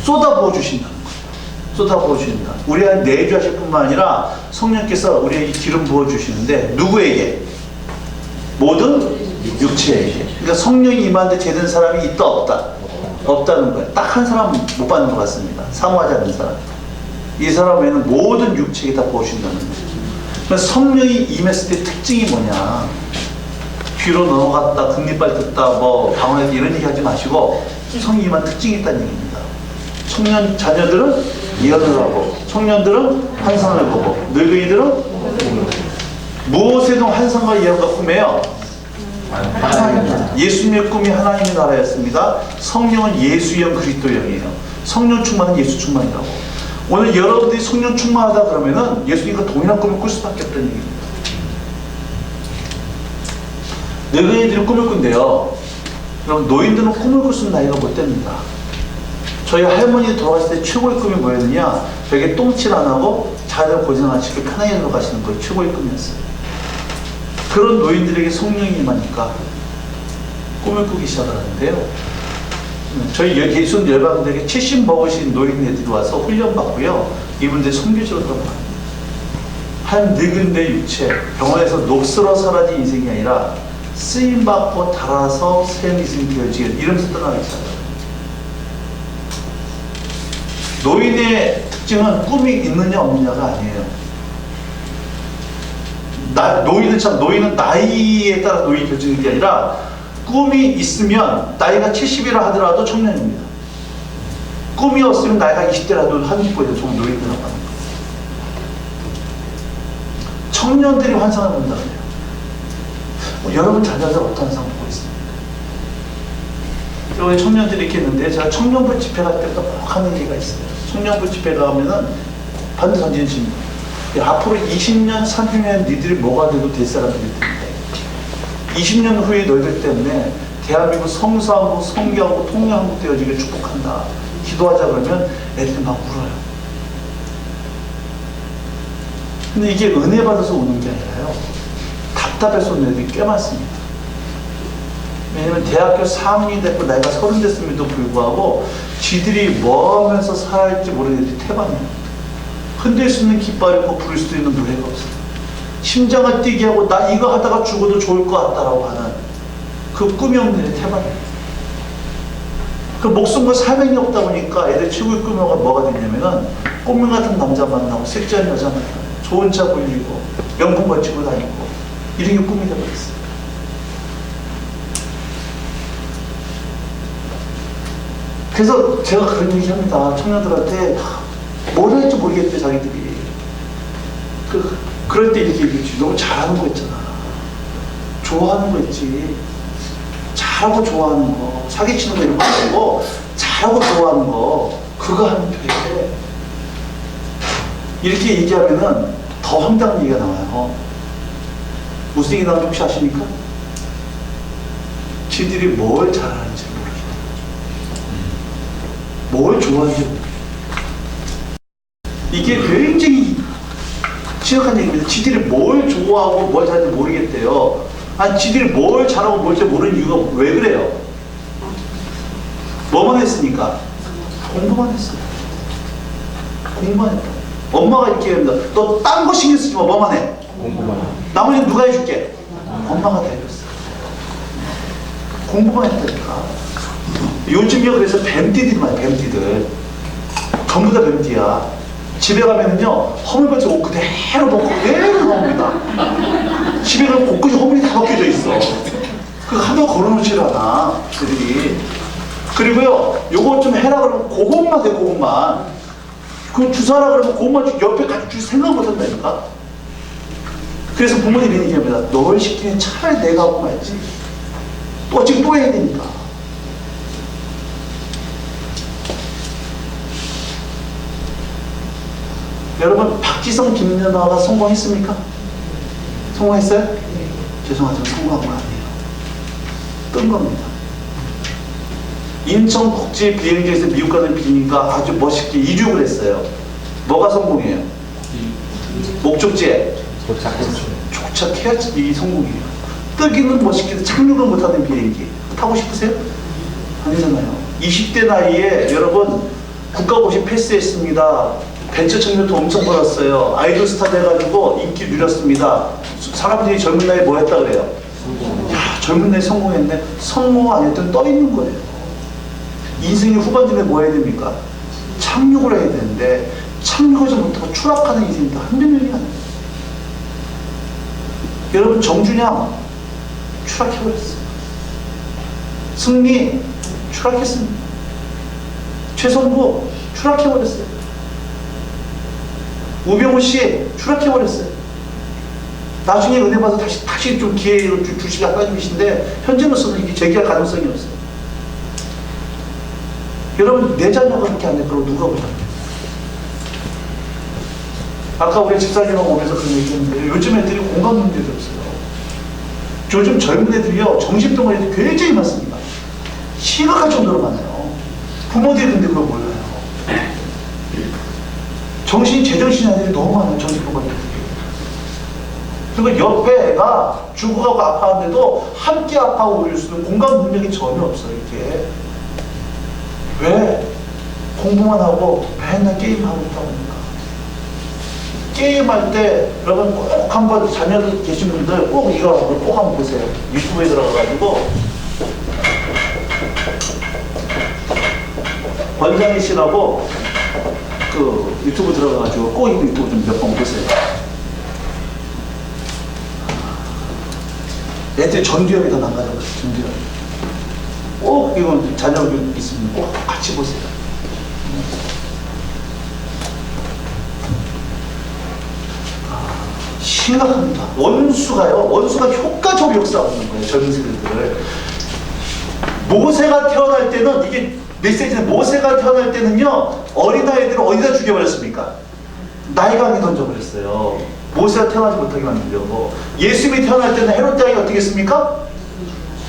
쏟아부어 주신다는 거예요. 쏟아부어 주신다. 우리가 내주하실 뿐만 아니라 성령께서 우리에게 기름 부어 주시는데 누구에게? 모든 육체에게. 그러니까 성령이 임하는데 제된 사람이 있다 없다? 없다는 거예요. 딱 한 사람 못 받는 것 같습니다. 사모하지 않는 사람. 이 사람 외에는 모든 육체에 다 부어주신다는 거예요. 그래서 성령이 임했을 때 특징이 뭐냐? 뒤로 넘어갔다, 금리빨 듣다, 뭐 방언했다 이런 얘기 하지 마시고 성령이 임한 특징이 있다는 얘기입니다. 청년 자녀들은 예언을 하고, 청년들은 환상을 보고, 늙은이들은 무엇에도 환상과 예언과 꿈이에요? 하나님. 예수님의 꿈이 하나님의 나라였습니다. 성령은 예수형 그리스도형이에요. 성령 충만은 예수 충만이라고. 오늘 여러분들이 성령 충만하다 그러면은 예수님과 동일한 꿈을 꿀 수밖에 없다는 얘기입니다. 늙은이들은 꿈을 꾼대요. 그럼 노인들은 꿈을 꿀 수 있는 나이가 못 됩니다. 저희 할머니 돌아가실 때 최고의 꿈이 뭐였느냐? 벽에 똥칠 안 하고 자들 고생 안 시키고 편하게 들어가시는 거 최고의 꿈이었어요. 그런 노인들에게 성령이 임하니까 꿈을 꾸기 시작하는데요. 저희 예수 열방들에게 70 먹으신 노인네들이 와서 훈련받고요. 이분들 선교지로 들어갑니다. 한 늙은데 육체, 병원에서 녹슬어 사라진 인생이 아니라 쓰임받고 달아서 새 인생이 되어지게 이러면서 떠나기 시작합니다. 노인의 특징은 꿈이 있느냐 없느냐가 아니에요. 노인은 나이에 따라 노인이 결정되는 게 아니라 꿈이 있으면 나이가 70이라 하더라도 청년입니다. 꿈이 없으면 나이가 20대라도 한국보에서 좀 노인이라고 하는 거예요. 청년들이 환상을 본다 그래요. 여러분 자녀들 어떤 환상 보고 있습니까? 여기 청년들이 이렇게 있는데 제가 청년부 집회 갈 때부터 꼭 하는 얘기가 있어요. 청년부 집회 가면은 반드시 던지는 질문. 앞으로 20년, 30년 니들이 뭐가 돼도 될 사람들일 텐데 20년 후에 너희들 때문에 대한민국 성수하고 성교하고 통일한국 되어지길 축복한다. 기도하자 그러면 애들이 막 울어요. 근데 이게 은혜 받아서 우는 게 아니라요. 답답해서 우는 애들이 꽤 많습니다. 왜냐면 대학교 4학년이 됐고 나이가 30 됐음에도 불구하고 지들이 뭐 하면서 살아야 할지 모르는 애들이 태반이에요. 흔들 수 있는 깃발이 없고 부를 수 있는 노래가 없어요. 심장을 뛰게 하고 나 이거 하다가 죽어도 좋을 것 같다라고 하는 그 꿈이 없는 애들 태반이에요. 그 목숨과 사명이 없다 보니까 애들 최고의 꿈이 뭐가 됐냐면은 꽃물 같은 남자 만나고 섹시한 여자 만나고 좋은 차 보이고 명품 걸치고 다니고 이런 게 꿈이 돼버렸어요. 그래서 제가 그런 얘기 합니다. 청년들한테 뭘 할지 모르겠대 자기들이. 그럴 때 이렇게 얘기했지. 너무 잘하는 거 있잖아. 좋아하는 거 있지. 잘하고 좋아하는 거. 사기치는 거 이런 거 말고 잘하고 좋아하는 거. 그거 하면 돼. 이렇게 얘기하면은 더 황당한 얘기가 나와요. 무슨 얘기 나오는지 혹시 아십니까? 지들이 뭘 잘하는지 모르겠다. 뭘 좋아하는지 모르겠다. 이게 굉장히 심각한 얘기입니다. 지들이 뭘 좋아하고 뭘 잘하는지 모르겠대요. 아니 지들이 뭘 잘하고 뭘 잘 모르는 이유가 왜 그래요? 뭐만 했으니까? 공부만 했어요. 공부만 했다. 엄마가 이렇게 합니다. 너 딴 거 신경 쓰지 마. 뭐만 해? 공부만. 나머지는 누가 해줄게? 엄마가 다 해줬어. 공부만 했다니까. 요즘요 그래서 뱀띠들이 많아요. 뱀띠들 전부 다 뱀띠야. 집에 가면은요 허물벗은 옷 그대로 벗고 그대로 나옵니다. 집에 가면 곳곳이 허물이 다 벗겨져 있어. 그 하도 걸어놓질 않아 그들이. 그리고요 요거 좀 해라 그러면 그것만 해. 그것만 그 주사라 그러면 그것만 옆에 같이 줄 생각 못 한다니까. 그래서 부모님이 이런 얘기합니다. 널 시키면 차라리 내가 하고 말지. 또 지금 또 해야 되니까. 여러분 박지성 김연아가 성공했습니까? 성공했어요? 네. 죄송하지만 성공한 건 아니에요. 뜬 겁니다. 인천국제 비행기에서 미국 가는 비행기가 아주 멋있게 이륙을 했어요. 뭐가 성공이에요? 목적지에 도착해야지 이게 성공이에요. 뜨기는 멋있게 착륙을 못하는 비행기 타고 싶으세요? 아니잖아요. 20대 나이에 여러분 국가고시 패스했습니다. 벤처 청년도 엄청 벌었어요. 아이돌 스타 돼가지고 인기 누렸습니다. 사람들이 젊은 나이에 뭐 했다 그래요? 야, 젊은 나이에 성공했네. 성공 안 했던 떠 있는 거예요. 인생의 후반전에 뭐 해야 됩니까? 착륙을 해야 되는데 착륙하지 못하고 추락하는 인생도 한두 명이 아니에요. 여러분, 정준영 추락해버렸어요. 승리 추락했습니다. 최성구 추락해버렸어요. 우병우 씨 추락해버렸어요. 나중에 은혜 받아 다시 좀 기회를 주시기 하나님이신데 현재로서는 이게 재기할 가능성이 없어요. 여러분, 내 자녀가 그렇게 안 돼. 그럼 누가 보장해? 아까 우리 집사님하고 오면서 그런 얘기했는데 요즘 애들이 공감 문제도 없어요. 요즘 젊은 애들이요, 정신병원에 굉장히 많습니다. 심각할 정도로 많아요. 부모들이 근데 그걸 몰라요. 제정신이 아닌 애들이 너무 많아요. 정신병원에. 그리고 옆에 애가 죽어가고 아파하는데도 함께 아파하고 울릴 수는 공감 능력이 전혀 없어요. 이게 왜? 공부만 하고 맨날 게임하고 있다고 하니까. 게임할 때 여러분 꼭 한번 자녀들 계신 분들 꼭 이거 꼭 한번 보세요. 유튜브에 들어가가지고 권상희 씨라고 그 유튜브 들어가가지고 꼭 이거 유튜브 좀 몇 번 보세요. 애들 전두엽이 더 난가져요. 전두엽. 꼭 이건 자녀 있으면 꼭 같이 보세요. 심각합니다. 원수가 효과적으로 역사하는 거예요. 젊은 세대들을. 모세가 태어날 때는, 이게 메시지는 모세가 태어날 때는요, 어린아이들을 어디다 죽여버렸습니까? 나일강에 던져버렸어요. 모세가 태어나지 못하게 만들려고. 예수님이 태어날 때는 헤롯 왕이 어떻게 했습니까?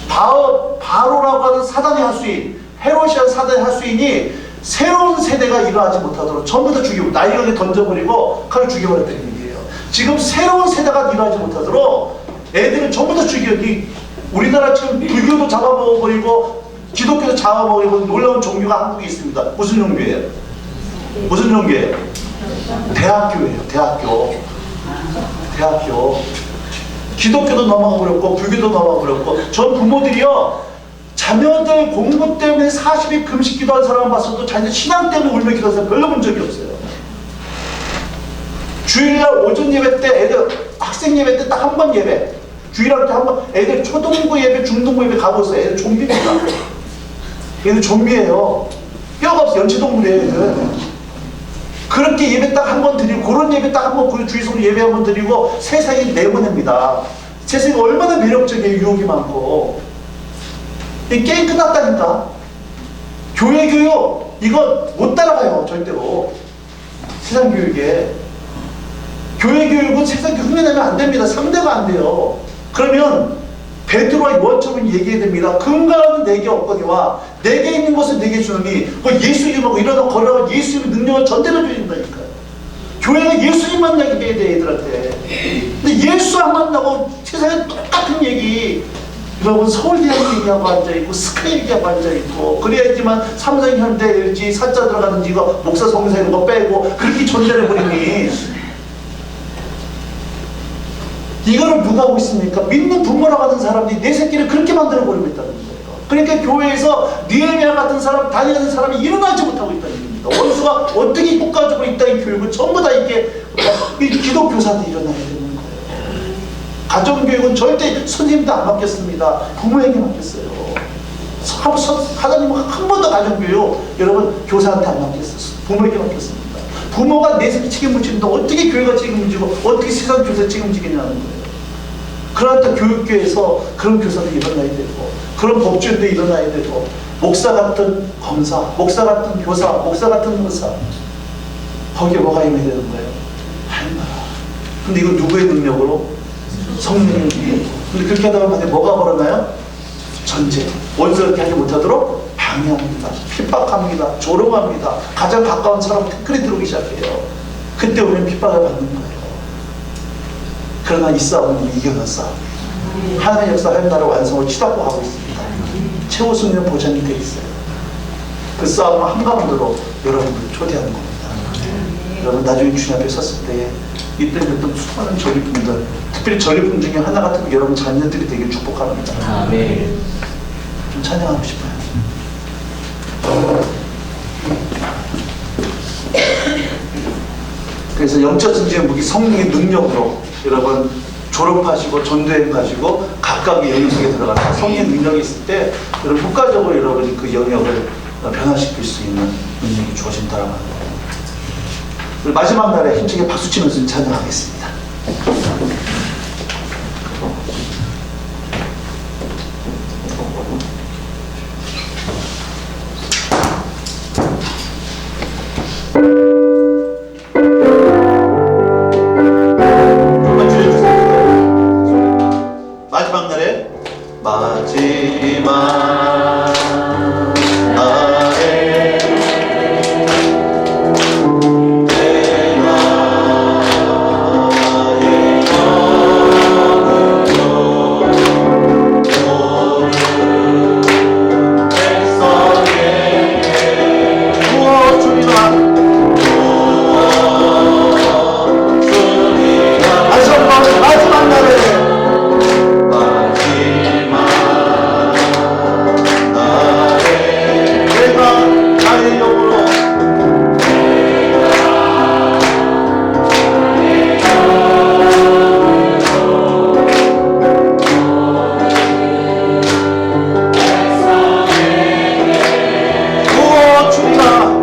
바로라고 하는 사단의 하수인, 헤롯이라는 사단의 하수인이 새로운 세대가 일어나지 못하도록 전부 다 죽이고 나일강에 던져버리고 칼을 죽여버렸다는 얘기예요. 지금 새로운 세대가 일어나지 못하도록 애들을 전부 다 죽여요. 우리나라 지금 불교도 잡아먹어버리고 기독교도 잡아먹어버리고 놀라운 종교가 한국에 있습니다. 무슨 종교예요? 무슨 종교예요? 대학교예요. 대학교. 기독교도 넘어가버렸고 불교도 넘어가버렸고, 전 부모들이요, 자녀들 공부 때문에 40일 금식 기도한 사람 봤어도 자녀 신앙 때문에 울며 기도한 사람 별로 본 적이 없어요. 주일날 오전 예배 때 애들 학생 예배 때 딱 한 번 예배, 주일날 때 한 번 애들 초등부 예배 중등부 예배 가보세요. 애들 좀비입니다. 얘들 좀비예요. 뼈가 없어. 연체동물이에요. 애들. 그렇게 예배 딱 한 번 드리고, 그런 예배 딱 한 번, 주일성으로 예배 한 번 드리고 세상이 내보냅니다. 세상이 얼마나 매력적이에요. 유혹이 많고. 이 게임 끝났다니까. 교회 교육 이거 못 따라가요. 절대로. 세상 교육에. 교회 교육은 세상 교육 흉내내면 안 됩니다. 상대가 안 돼요. 그러면 베드로와 요한처럼 얘기해야 됩니다. 근거는 내게 없거니와 내게 있는 것을 내게 주느니, 예수 이름하고 일어나고 걸어가고 예수 이름 능력을 전대로 주신다니까요. 교회가 예수님만 얘기해야 돼, 애들한테. 근데 예수 안 만나고 세상에 똑같은 얘기, 여러분 서울대학 얘기하고 앉아있고 스카 얘기하고 앉아있고, 그래야지만 삼성현대 LG 사자 들어가는지 이거 목사 성사 이런 거 빼고 그렇게 존재해버리니, 이거를 누가 하고 있습니까? 믿는 부모라고 하는 사람들이 내 새끼를 그렇게 만들어버리고 있다는 거예요. 그러니까 교회에서 니에미아 같은 사람, 다니엘 같은 사람이 일어나지 못하고 있다는 겁니다. 원수가 어떻게 국가적으로 있다는 교육을 전부 다 이렇게 기독교사한테 일어나야 되는 거예요. 가정교육은 절대 선생님도 안 맡겼습니다. 부모에게 맡겼어요. 하나님은 한 번도 가정교육 여러분 교사한테 안 맡겼어요. 부모에게 맡겼습니다. 부모가 내 새끼 책임을 지는데 어떻게 교회가 책임지고 어떻게 세상 교사 책임지겠냐는 거예요. 그러니까 교육계에서 그런 교사들이 일어나야 되고, 그런 법조인도 일어나야 되고, 목사 같은 검사, 목사 같은 교사, 목사 같은 의사, 거기에 뭐가 임해야 되는 거예요? 하나님. 근데 이거 누구의 능력으로? 성령의 능력으로. 근데 그렇게 하다 보면 뭐가 벌어나요? 전쟁. 원수가 그렇게 하지 못하도록 방해합니다. 핍박합니다. 조롱합니다. 가장 가까운 사람 댓글이 들어오기 시작해요. 그때 우리는 핍박을 받는 거예요. 그러나 이 싸움은 이겨낸 싸움. 하나님의 역사 하나님 나라 완성을 치닫고 하고 있습니다. 최후 승리는 보장이 되어 있어요. 그 싸움을 한가운데로 여러분들 초대하는 겁니다. 여러분 나중에 주님 앞에 섰을 때에 이때 뵀던 수많은 전리품들, 특별히 전리품 중에 하나 같은 게 여러분 자녀들이 되길 축복합니다. 아멘. 좀 찬양하고 싶어요. 그래서 영적 전쟁의 무기 성령의 능력으로 여러분 졸업하시고 전도행 가시고 각각의 영역 속에 들어가서 성령의 능력이 있을 때 여러분 효과적으로 여러분이 그 영역을 변화시킬 수 있는 능력이 주어진다라고 하는 거예요. 그리고 마지막 날에 힘차게 박수치면서 찬양하겠습니다. 조금만 줄여주세요. 마지막 날에 마지막 날에 마지막 날에 내가 나의 영으로 구워주리라.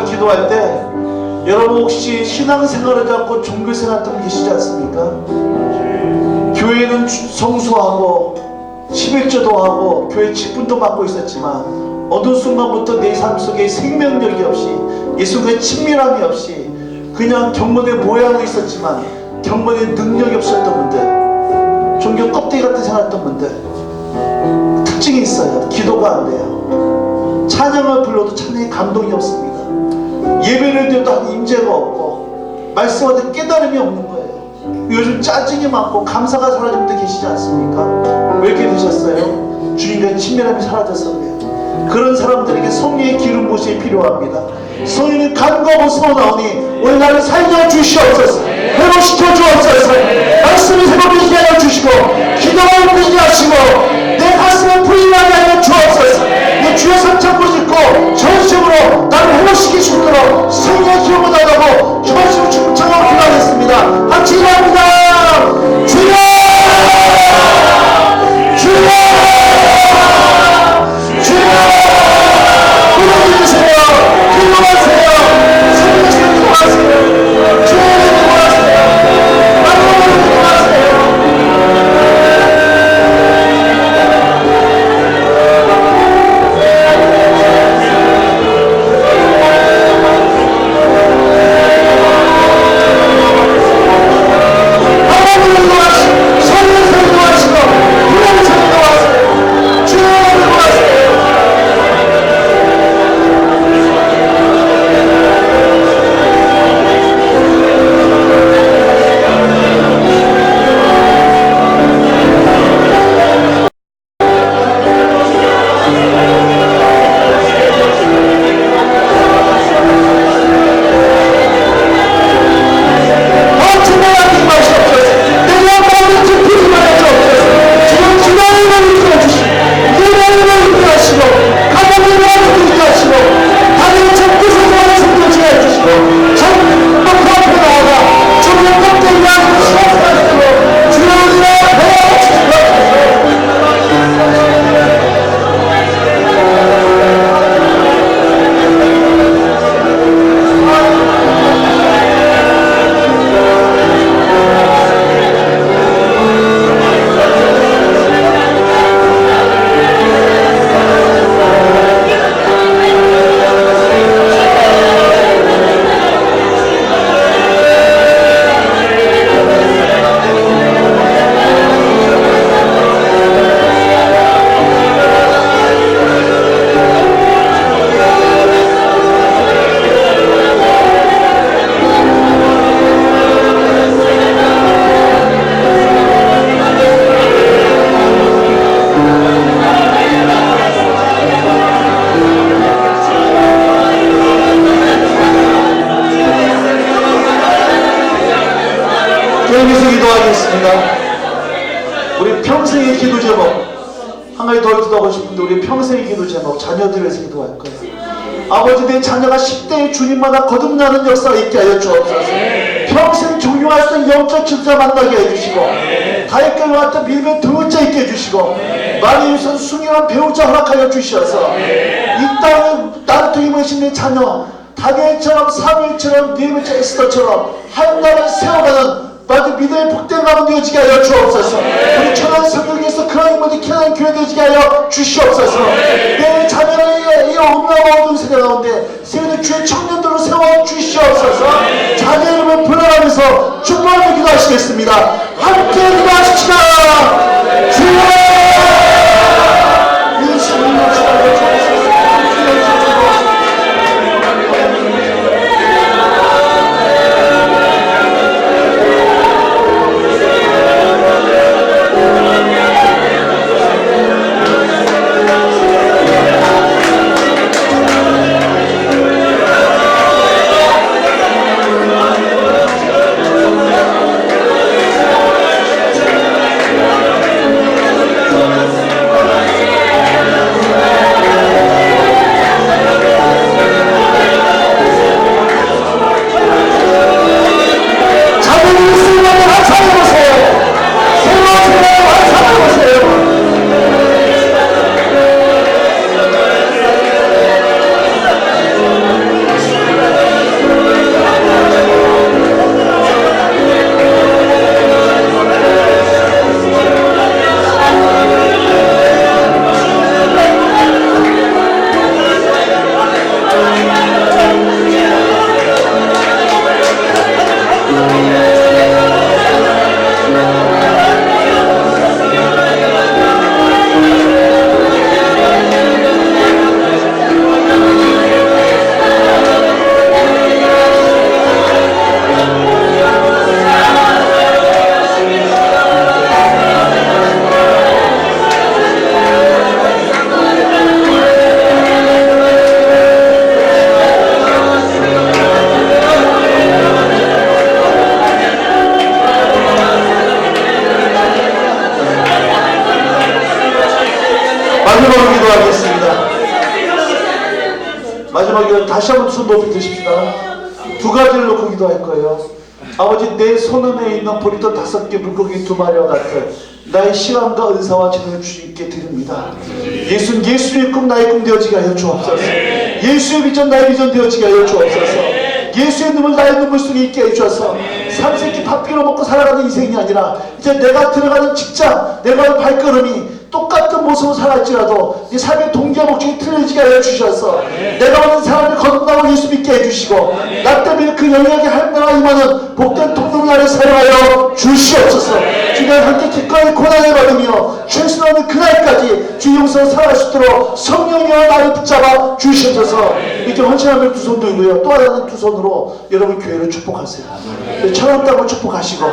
기도할 때 여러분 혹시 신앙생활을 잡고 종교생활 하던 계시지 않습니까? 교회는 성수하고 11조도 하고 교회 직분도 받고 있었지만 어느 순간부터 내 삶 속에 생명력이 없이 예수님의 친밀함이 없이 그냥 경건의 모양은 있었지만 경건의 능력이 없었던 분들, 종교 껍데기 같은 생활했던 분들 특징이 있어요. 기도가 안 돼요. 찬양을 불러도 찬양에 감동이 없습니다. 예배를 드려도 한 임재가 없고 말씀하는 깨달음이 없는 거예요. 요즘 짜증이 많고 감사가 사라진 분들 계시지 않습니까? 왜 이렇게 되셨어요? 주님과의 친밀함이 사라져서 그래요. 그런 사람들에게 성령의 기름 부으심이 필요합니다. 성령의 간과하고 쏟아나오니 오늘 나를 살려주시옵소서, 회복시켜 주옵소서, 말씀이 새롭게 하여 주시고 기도를 부리게 하시고 내 가슴을 부인하게 하여 주옵소서. 내 주의 삼창 부르짖고 전심으로 나를 회복시킬 수 있도록 성령의 기름을 나가고 전심을 충청하고 기도하겠습니다. 같이 기도합니다. 주여! 주여! 주여! 기도해주세요. 기도하세요. 성령께서 기도하세요. 주여 기도하세요. 나로 기도하세요. 여기서 기도하겠습니다. 우리 평생의 기도 제목 한 가지 더 기도하고 싶은데 우리 평생의 기도 제목 자녀들을 위해서 기도할 거예요. 아버지 내 자녀가 10대의 주님마다 거듭나는 역사가 있게 하여 주옵소서. 평생 종용할 수 있는 영적 질서 만나게 해주시고 다윗과 같은 믿음의 도우자 있게 해주시고 마리아의 선 숭늉한 배우자 허락하여 주셔서 이 땅에 나를 통해 보신 내 자녀 다니엘처럼 사무엘처럼 느헤미야처럼 에스더처럼 하나님을 세워가는 마주 믿음의 복된 가문 되어지게 하여 주옵소서. 우리 천안 성경에서 그런 인물이 캐나다 교회 되어지게 하여 주시옵소서. 내 자녀를 이 엄마와 어두운 세대 가운데 세우는 주의 청년들로 세워 주시옵소서. 자녀 이름을 불러가면서 축복을 기도하시겠습니다. 함께 기도하십시다. 주여 아버지 다시 한번 손 높이 드십시다. 두 가지를 놓고 기도할 거예요. 아버지 내 손안에 있는 보리떡 5개 물고기 2마리와 같은 나의 시간과 은사와 재능을 주님께 드립니다. 예수의 꿈 나의 꿈 되어지게 하여 주옵소서. 예수의 비전 나의 비전 되어지게 하여 주옵소서. 예수의 눈물 나의 눈물 속에 있게 해주셔서 삼세끼 밥기로 먹고 살아가는 인생이 아니라 이제 내가 들어가는 직장, 내가 하는 발걸음이 똑같은 모습으로 살았지라도 이 삶의 동기와 목적이 틀려지게 하여 주셔서 내가 오는 사람을 거듭나고 예수 믿게 해주시고 나 때문에 그 영역에 할매가 임하는 복된 통로를 나를 사용하여 주시옵소서. 주가 함께 기꺼이 고난을 받으며 최선하는 그날까지 주 용서로 살아갈 수 있도록 성령이여 나를 붙잡아 주시옵소서. 이렇게 헌신하면 두 손 들고요. 또 하나는 두 손으로 여러분 교회를 축복하세요. 천안 땅을 축복하시고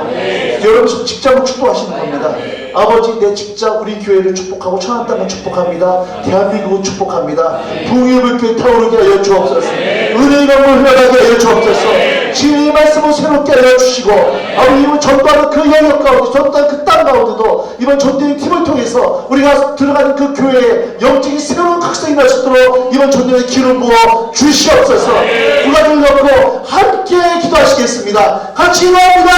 여러분 직장을 축복하시는 겁니다. 아버지 내 직장 우리 교회를 축복하고 천안 땅을 축복합니다. 대한민국을 축복합니다. 부흥의 불길 타오르게 하여 주옵소서. 은혜의 강물 흘러가게 하여 주옵소서. 진리의 말씀을 새롭게 하여 주시고 아버지 이번 전도하는 그 영역 가운데 전도하는 그 땅 가운데도 이번 전도의 팀을 통해서 우리가 들어가는 그 교회에 영적인 새로운 각성이 날 수 있도록 이번 전도의 기름 부어 주시옵소서. 누가 들 넣고 함께 기도하시겠습니다. 같이 기도합니다.